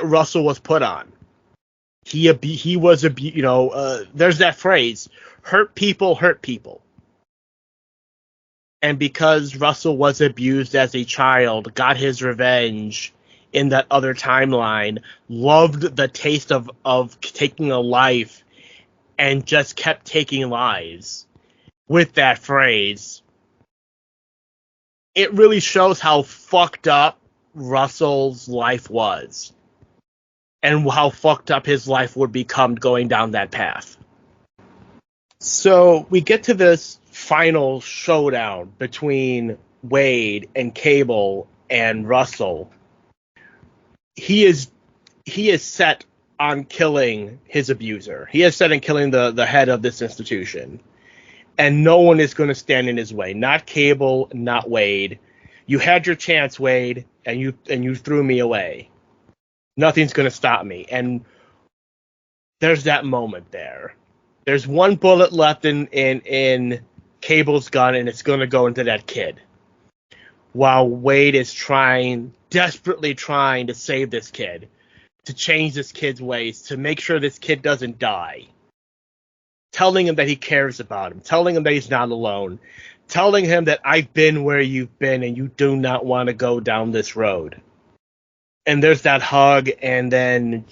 Russell was put on. He was there's that phrase, hurt people hurt people. And because Russell was abused as a child, got his revenge in that other timeline, loved the taste of taking a life, and just kept taking lives with that phrase, it really shows how fucked up Russell's life was and how fucked up his life would become going down that path. So we get to this final showdown between Wade and Cable and Russell. He is set on killing his abuser. He is set on killing the head of this institution. And no one is going to stand in his way. Not Cable, not Wade. You had your chance, Wade, and you threw me away. Nothing's going to stop me. And there's that moment there. There's one bullet left in Cable's gun, and it's going to go into that kid. while Wade is desperately trying to save this kid, to change this kid's ways, to make sure this kid doesn't die. Telling him that he cares about him, telling him that he's not alone, telling him that I've been where you've been and you do not want to go down this road. And there's that hug, and then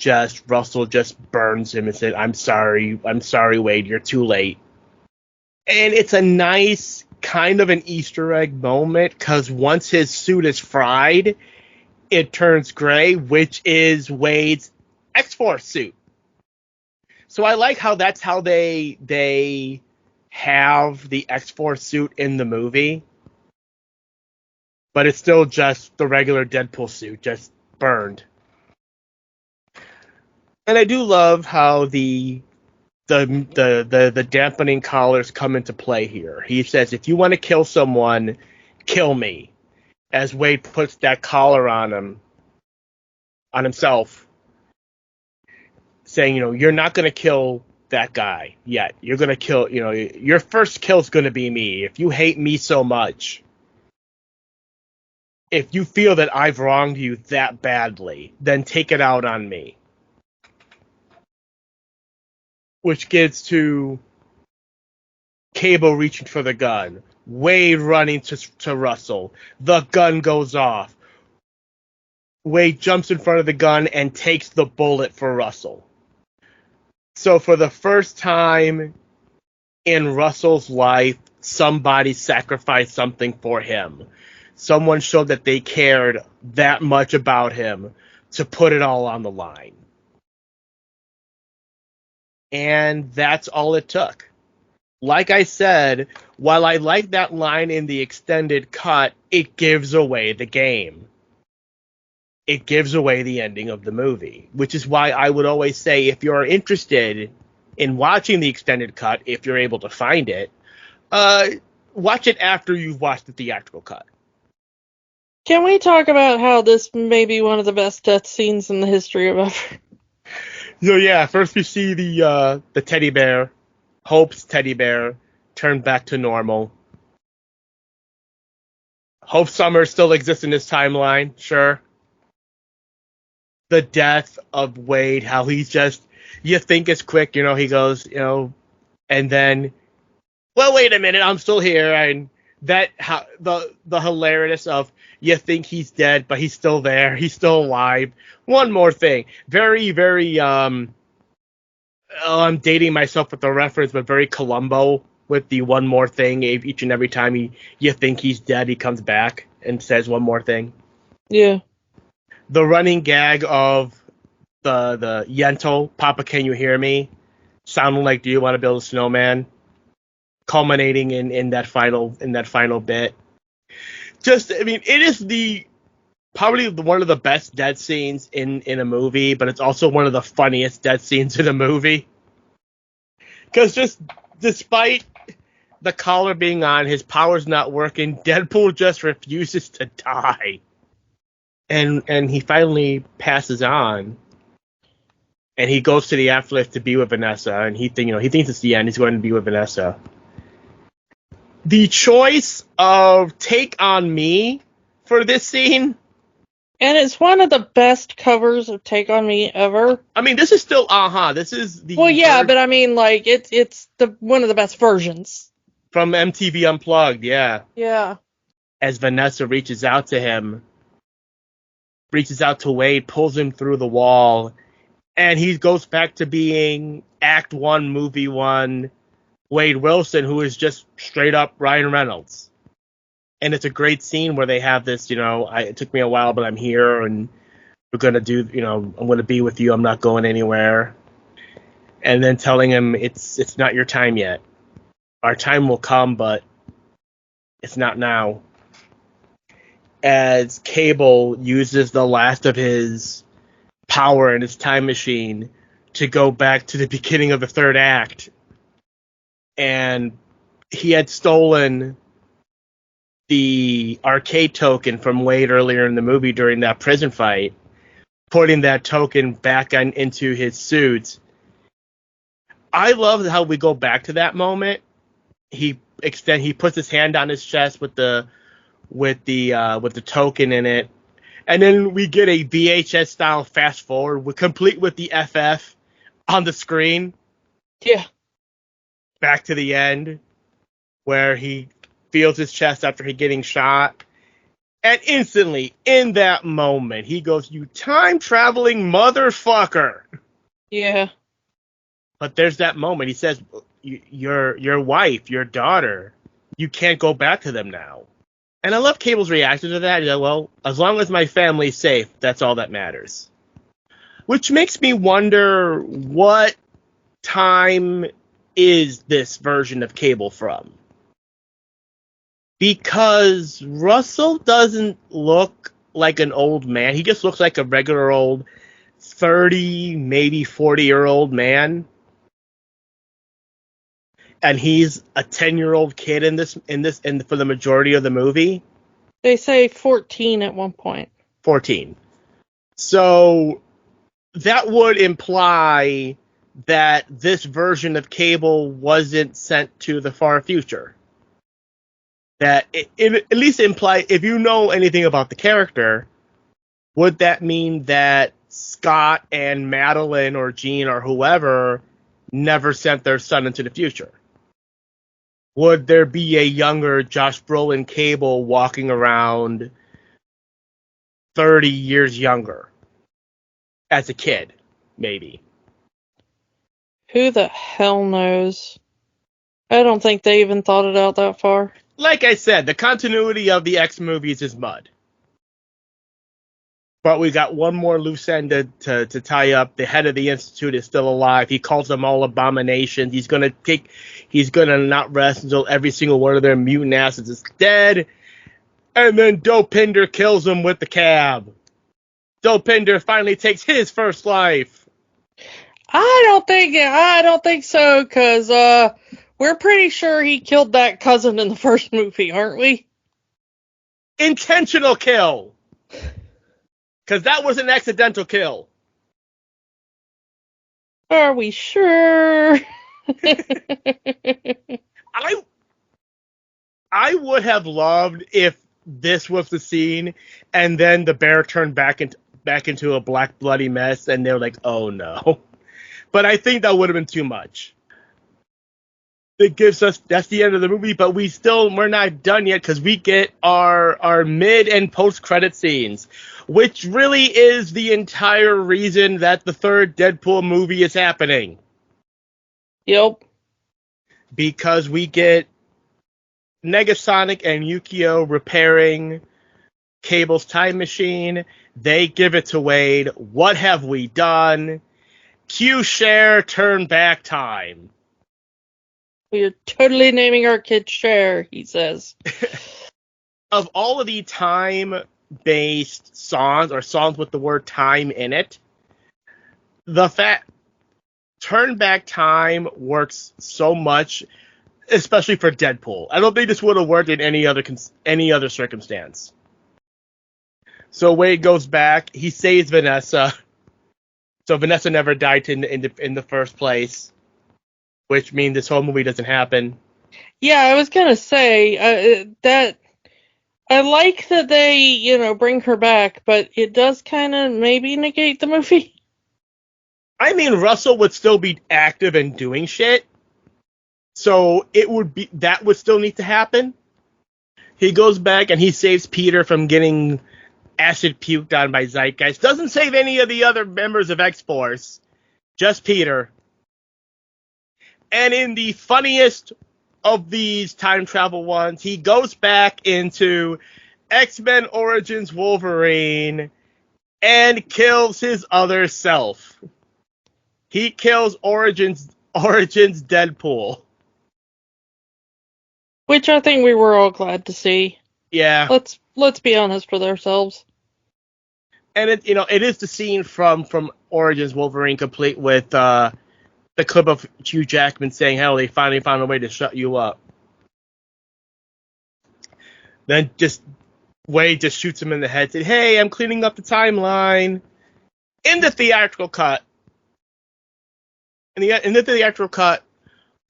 Russell just burns him and said, I'm sorry, Wade, you're too late. And it's a nice kind of an Easter egg moment, because once his suit is fried, it turns gray, which is Wade's X-Force suit. So I like how that's how they have the X-Force suit in the movie. But it's still just the regular Deadpool suit, just burned. And I do love how the dampening collars come into play here. He says, if you want to kill someone, kill me. As Wade puts that collar on himself, saying, you're not going to kill that guy yet. You're going to kill, your first kill's going to be me. If you hate me so much, if you feel that I've wronged you that badly, then take it out on me. Which gets to Cable reaching for the gun, Wade running to Russell. The gun goes off. Wade jumps in front of the gun and takes the bullet for Russell. So for the first time in Russell's life, somebody sacrificed something for him. Someone showed that they cared that much about him to put it all on the line. And that's all it took. Like I said, while I like that line in the extended cut, it gives away the game. It gives away the ending of the movie, which is why I would always say, if you're interested in watching the extended cut, if you're able to find it, watch it after you've watched the theatrical cut. Can we talk about how this may be one of the best death scenes in the history of ever? So yeah, first we see the teddy bear, Hope's teddy bear, turn back to normal. Hope Summers still exists in this timeline, sure. The death of Wade, how he's just, you think it's quick, he goes, and then, well, wait a minute, I'm still here, and that, how, the hilarious of, you think he's dead, but he's still there, he's still alive. One more thing, very, very, I'm dating myself with the reference, but very Columbo with the one more thing. Each and every time you think he's dead, he comes back and says one more thing. Yeah. The running gag of the Yentl, Papa, can you hear me? Sounding like, do you want to build a snowman? Culminating in that final bit. Just, I mean, it is probably one of the best death scenes in a movie, but it's also one of the funniest death scenes in a movie. Because just despite the collar being on, his power's not working, Deadpool just refuses to die. And he finally passes on. And he goes to the afterlife to be with Vanessa, and he thinks it's the end. He's going to be with Vanessa. The choice of Take On Me for this scene, and it's one of the best covers of Take On Me ever. I mean, this is still This is the but I mean, like, it's one of the best versions from MTV Unplugged. Yeah. Yeah. As Vanessa reaches out to Wade, pulls him through the wall, and he goes back to being Act 1, Movie 1, Wade Wilson, who is just straight up Ryan Reynolds. And it's a great scene where they have this, it took me a while, but I'm here, and we're going to do, I'm going to be with you, I'm not going anywhere. And then telling him it's not your time yet. Our time will come, but it's not now. As Cable uses the last of his power in his time machine to go back to the beginning of the third act. And he had stolen the arcade token from Wade earlier in the movie during that prison fight, putting that token back into his suit. I love how we go back to that moment. He puts his hand on his chest with the with the token in it. And then we get a VHS style fast forward complete with the FF on the screen. Yeah. Back to the end where he feels his chest after he getting shot. And instantly, in that moment, he goes, "You time-traveling motherfucker." Yeah. But there's that moment. He says, your wife, your daughter, you can't go back to them now. And I love Cable's reaction to that. He's like, well, as long as my family's safe, that's all that matters. Which makes me wonder, what time is this version of Cable from? Because Russell doesn't look like an old man. He just looks like a regular old 30, maybe 40-year-old man. And he's a 10-year-old kid in for the majority of the movie. They say 14 at one point. 14. So that would imply that this version of Cable wasn't sent to the far future. That it at least imply, if you know anything about the character, would that mean that Scott and Madeline or Jean or whoever never sent their son into the future? Would there be a younger Josh Brolin Cable walking around 30 years younger as a kid, maybe? Who the hell knows? I don't think they even thought it out that far. Like I said, the continuity of the X movies is mud. But we got one more loose end to tie up. The head of the Institute is still alive. He calls them all abominations. He's gonna not rest until every single one of their mutant asses is dead. And then Dopinder kills him with the cab. Dopinder finally takes his first life. I don't think so, because we're pretty sure he killed that cousin in the first movie, aren't we? Intentional kill. Because that was an accidental kill. Are we sure? I would have loved if this was the scene, and then the bear turned back into a black bloody mess, and they were like, "Oh no!" But I think that would have been too much. That's the end of the movie, but we're not done yet, because we get our mid and post credit scenes, which really is the entire reason that the third Deadpool movie is happening. Yep. Because we get Negasonic and Yukio repairing Cable's time machine. They give it to Wade. What have we done? Cue Cher, turn back time. We are totally naming our kid Cher, he says. Of all of the time-based songs, or songs with the word time in it, Turn Back Time works so much, especially for Deadpool. I don't think this would have worked in any other circumstance. So Wade goes back. He saves Vanessa. So Vanessa never died in the first place, which means this whole movie doesn't happen. Yeah, I was gonna say that I like that they, bring her back, but it does kind of maybe negate the movie. I mean, Russell would still be active and doing shit, so that would still need to happen. He goes back and he saves Peter from getting acid puked on by Zeitgeist. Doesn't save any of the other members of X-Force, just Peter. And in the funniest of these time travel ones, he goes back into X-Men Origins Wolverine and kills his other self. He kills Origins Deadpool. Which I think we were all glad to see. Yeah. Let's be honest with ourselves. And it is the scene from Origins Wolverine, complete with the clip of Hugh Jackman saying, "Hell, they finally found a way to shut you up." Then Wade just shoots him in the head, said, "Hey, I'm cleaning up the timeline." In the theatrical cut,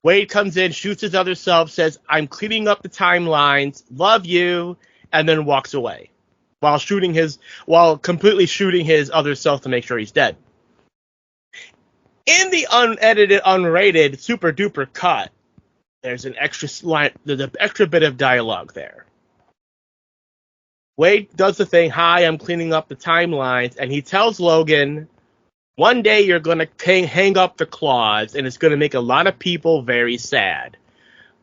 Wade comes in, shoots his other self, says, "I'm cleaning up the timelines. Love you." and then walks away while completely shooting his other self to make sure he's dead. In the unedited, unrated, super duper cut, there's an extra bit of dialogue there. Wade does the thing, hi, I'm cleaning up the timelines, and he tells Logan, one day you're going to hang up the claws, and it's going to make a lot of people very sad.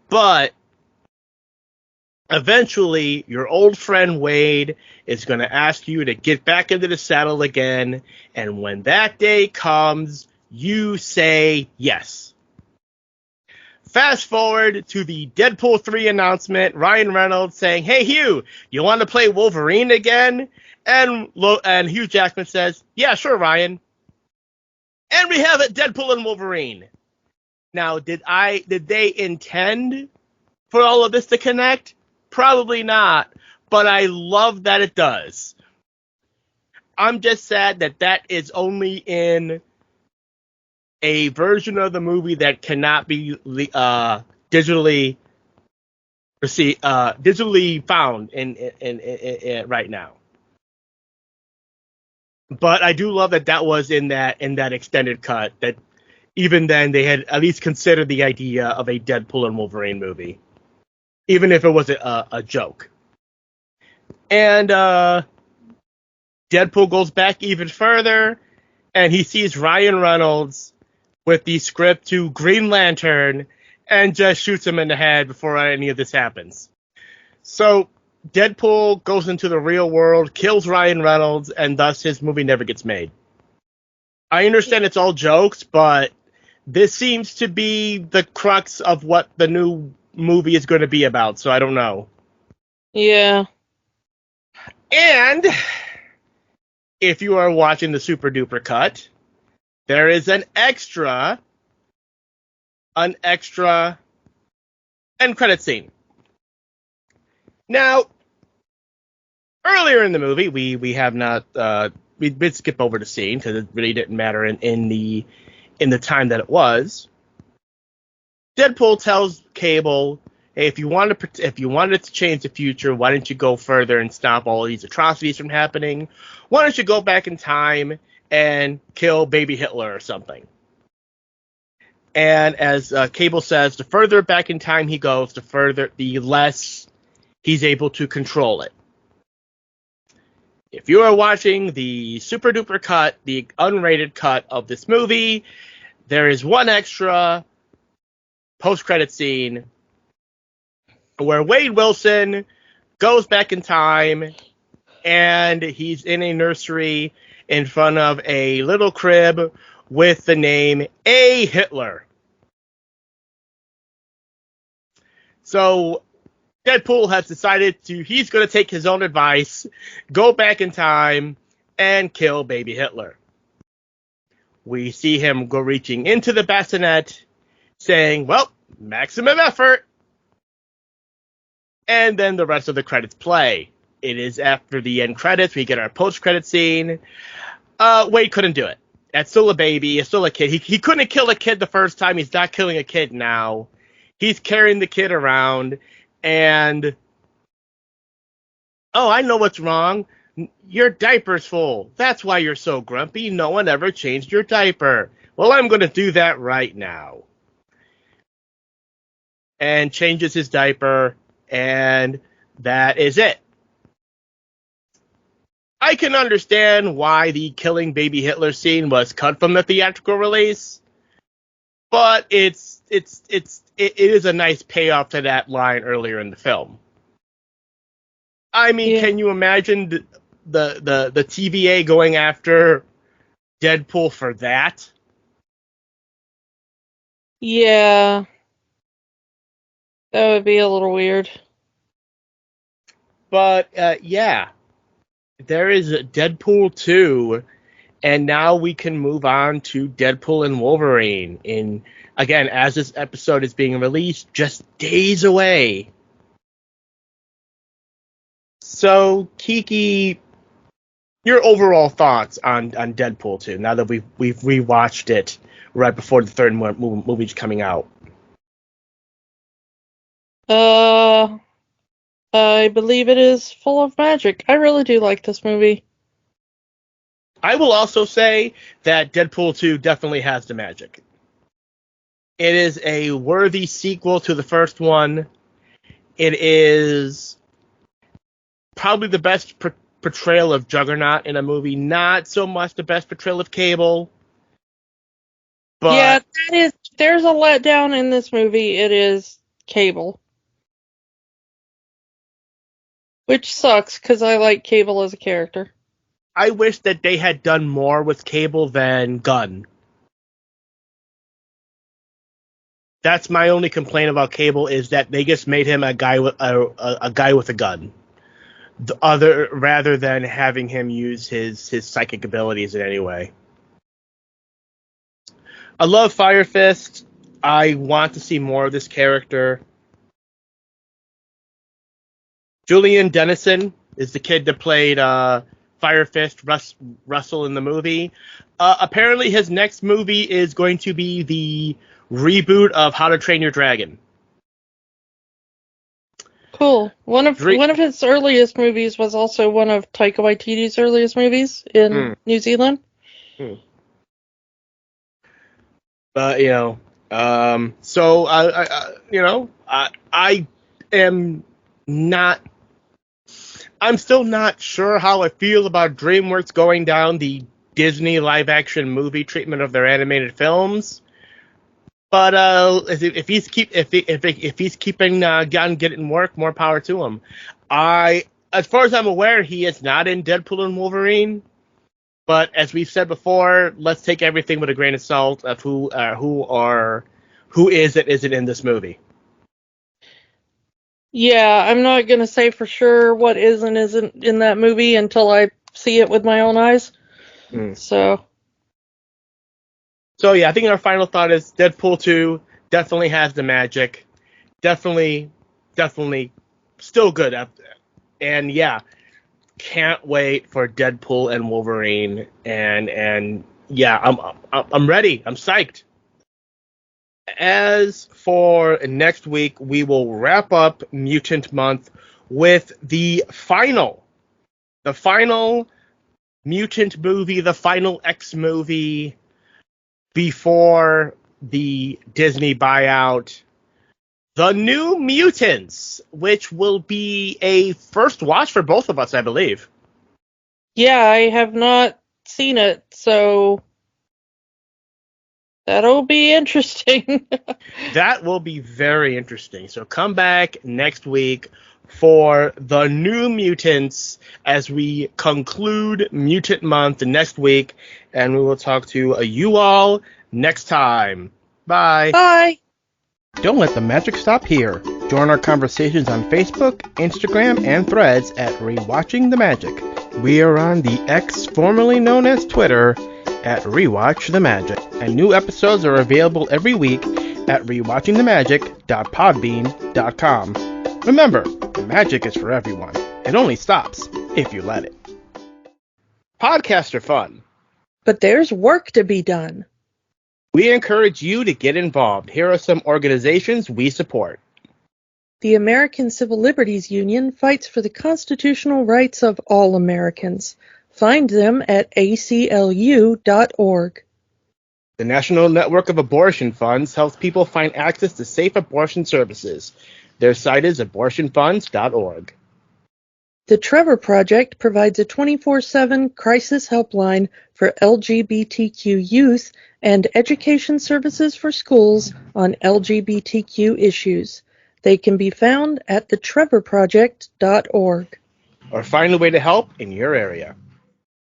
But eventually, your old friend Wade is going to ask you to get back into the saddle again, and when that day comes, you say yes. Fast forward to the Deadpool 3 announcement, Ryan Reynolds saying, hey Hugh, you want to play Wolverine again? And Hugh Jackman says, yeah, sure, Ryan. And we have it, Deadpool and Wolverine. Now, did they intend for all of this to connect? Probably not, but I love that it does. I'm just sad that is only in a version of the movie that cannot be digitally found in right now. But I do love that was in that extended cut. That even then they had at least considered the idea of a Deadpool and Wolverine movie, even if it was a joke. And Deadpool goes back even further, and he sees Ryan Reynolds with the script to Green Lantern and just shoots him in the head before any of this happens. So Deadpool goes into the real world, kills Ryan Reynolds, and thus his movie never gets made. I understand it's all jokes, but this seems to be the crux of what the new movie is going to be about, so I don't know. Yeah. And if you are watching the super duper cut, there is an extra end credit scene. Now, earlier in the movie, we have not we did skip over the scene because it really didn't matter in the time that it was. Deadpool tells Cable, hey, if you wanted to change the future, why didn't you go further and stop all of these atrocities from happening? Why don't you go back in time and kill baby Hitler or something? And as Cable says, the further back in time he goes, the less he's able to control it. If you are watching the super duper cut, the unrated cut of this movie, there is one extra post-credit scene where Wade Wilson goes back in time and he's in a nursery in front of a little crib with the name A. Hitler. So Deadpool has decided he's going to take his own advice, go back in time, and kill baby Hitler. We see him go reaching into the bassinet, saying, well, maximum effort. And then the rest of the credits play. It is after the end credits, we get our post-credit scene. Wade couldn't do it. That's still a baby, it's still a kid. He couldn't kill a kid the first time, he's not killing a kid now. He's carrying the kid around, and oh, I know what's wrong. Your diaper's full. That's why you're so grumpy. No one ever changed your diaper. Well, I'm going to do that right now. And changes his diaper, and that is it. I can understand why the killing baby Hitler scene was cut from the theatrical release, but it is a nice payoff to that line earlier in the film. I mean, yeah. Can you imagine the TVA going after Deadpool for that? Yeah. That would be a little weird. But, yeah. There is Deadpool 2, and now we can move on to Deadpool and Wolverine. Again, as this episode is being released, just days away. So, Kiki, your overall thoughts on Deadpool 2, now that we've rewatched it right before the third movie's coming out? I believe it is full of magic. I really do like this movie. I will also say that Deadpool 2 definitely has the magic. It is a worthy sequel to the first one. It is probably the best portrayal of Juggernaut in a movie. Not so much the best portrayal of Cable. But yeah, there's a letdown in this movie. It is Cable. Which sucks, because I like Cable as a character. I wish that they had done more with Cable than Gunn. That's my only complaint about Cable, is that they just made him a guy with a guy with a gun, rather than having him use his psychic abilities in any way. I love Fire Fist. I want to see more of this character. Julian Dennison is the kid that played Fire Fist Russell in the movie. Apparently, his next movie is going to be the reboot of How to Train Your Dragon. Cool. One of his earliest movies was also one of Taika Waititi's earliest movies in New Zealand. But so I am not. I'm still not sure how I feel about DreamWorks going down the Disney live-action movie treatment of their animated films. But if he's keeping on getting work, more power to him. As far as I'm aware, he is not in Deadpool and Wolverine. But as we've said before, let's take everything with a grain of salt of who is and isn't in this movie. Yeah, I'm not going to say for sure what is and isn't in that movie until I see it with my own eyes. So yeah, I think our final thought is Deadpool 2 definitely has the magic. Definitely still good. And yeah, can't wait for Deadpool and Wolverine. And yeah, I'm ready. I'm psyched. As for next week, we will wrap up Mutant Month with the final Mutant movie, the final X movie before the Disney buyout, The New Mutants, which will be a first watch for both of us, I believe. Yeah, I have not seen it, so that'll be interesting. That will be very interesting. So come back next week for The New Mutants as we conclude Mutant Month next week, and we will talk to you all next time. Bye. Bye. Don't let the magic stop here. Join our conversations on Facebook, Instagram, and Threads at Rewatching the Magic. We are on the X formerly known as Twitter at Rewatch the Magic, and new episodes are available every week at rewatchingthemagic.podbean.com. Remember, the magic is for everyone. It only stops if you let it. Podcasts are fun, but there's work to be done. We encourage you to get involved. Here are some organizations we support. The American Civil Liberties Union fights for the constitutional rights of all Americans. Find them at aclu.org. The National Network of Abortion Funds helps people find access to safe abortion services. Their site is abortionfunds.org. The Trevor Project provides a 24/7 crisis helpline for LGBTQ youth and education services for schools on LGBTQ issues. They can be found at thetrevorproject.org. Or find a way to help in your area.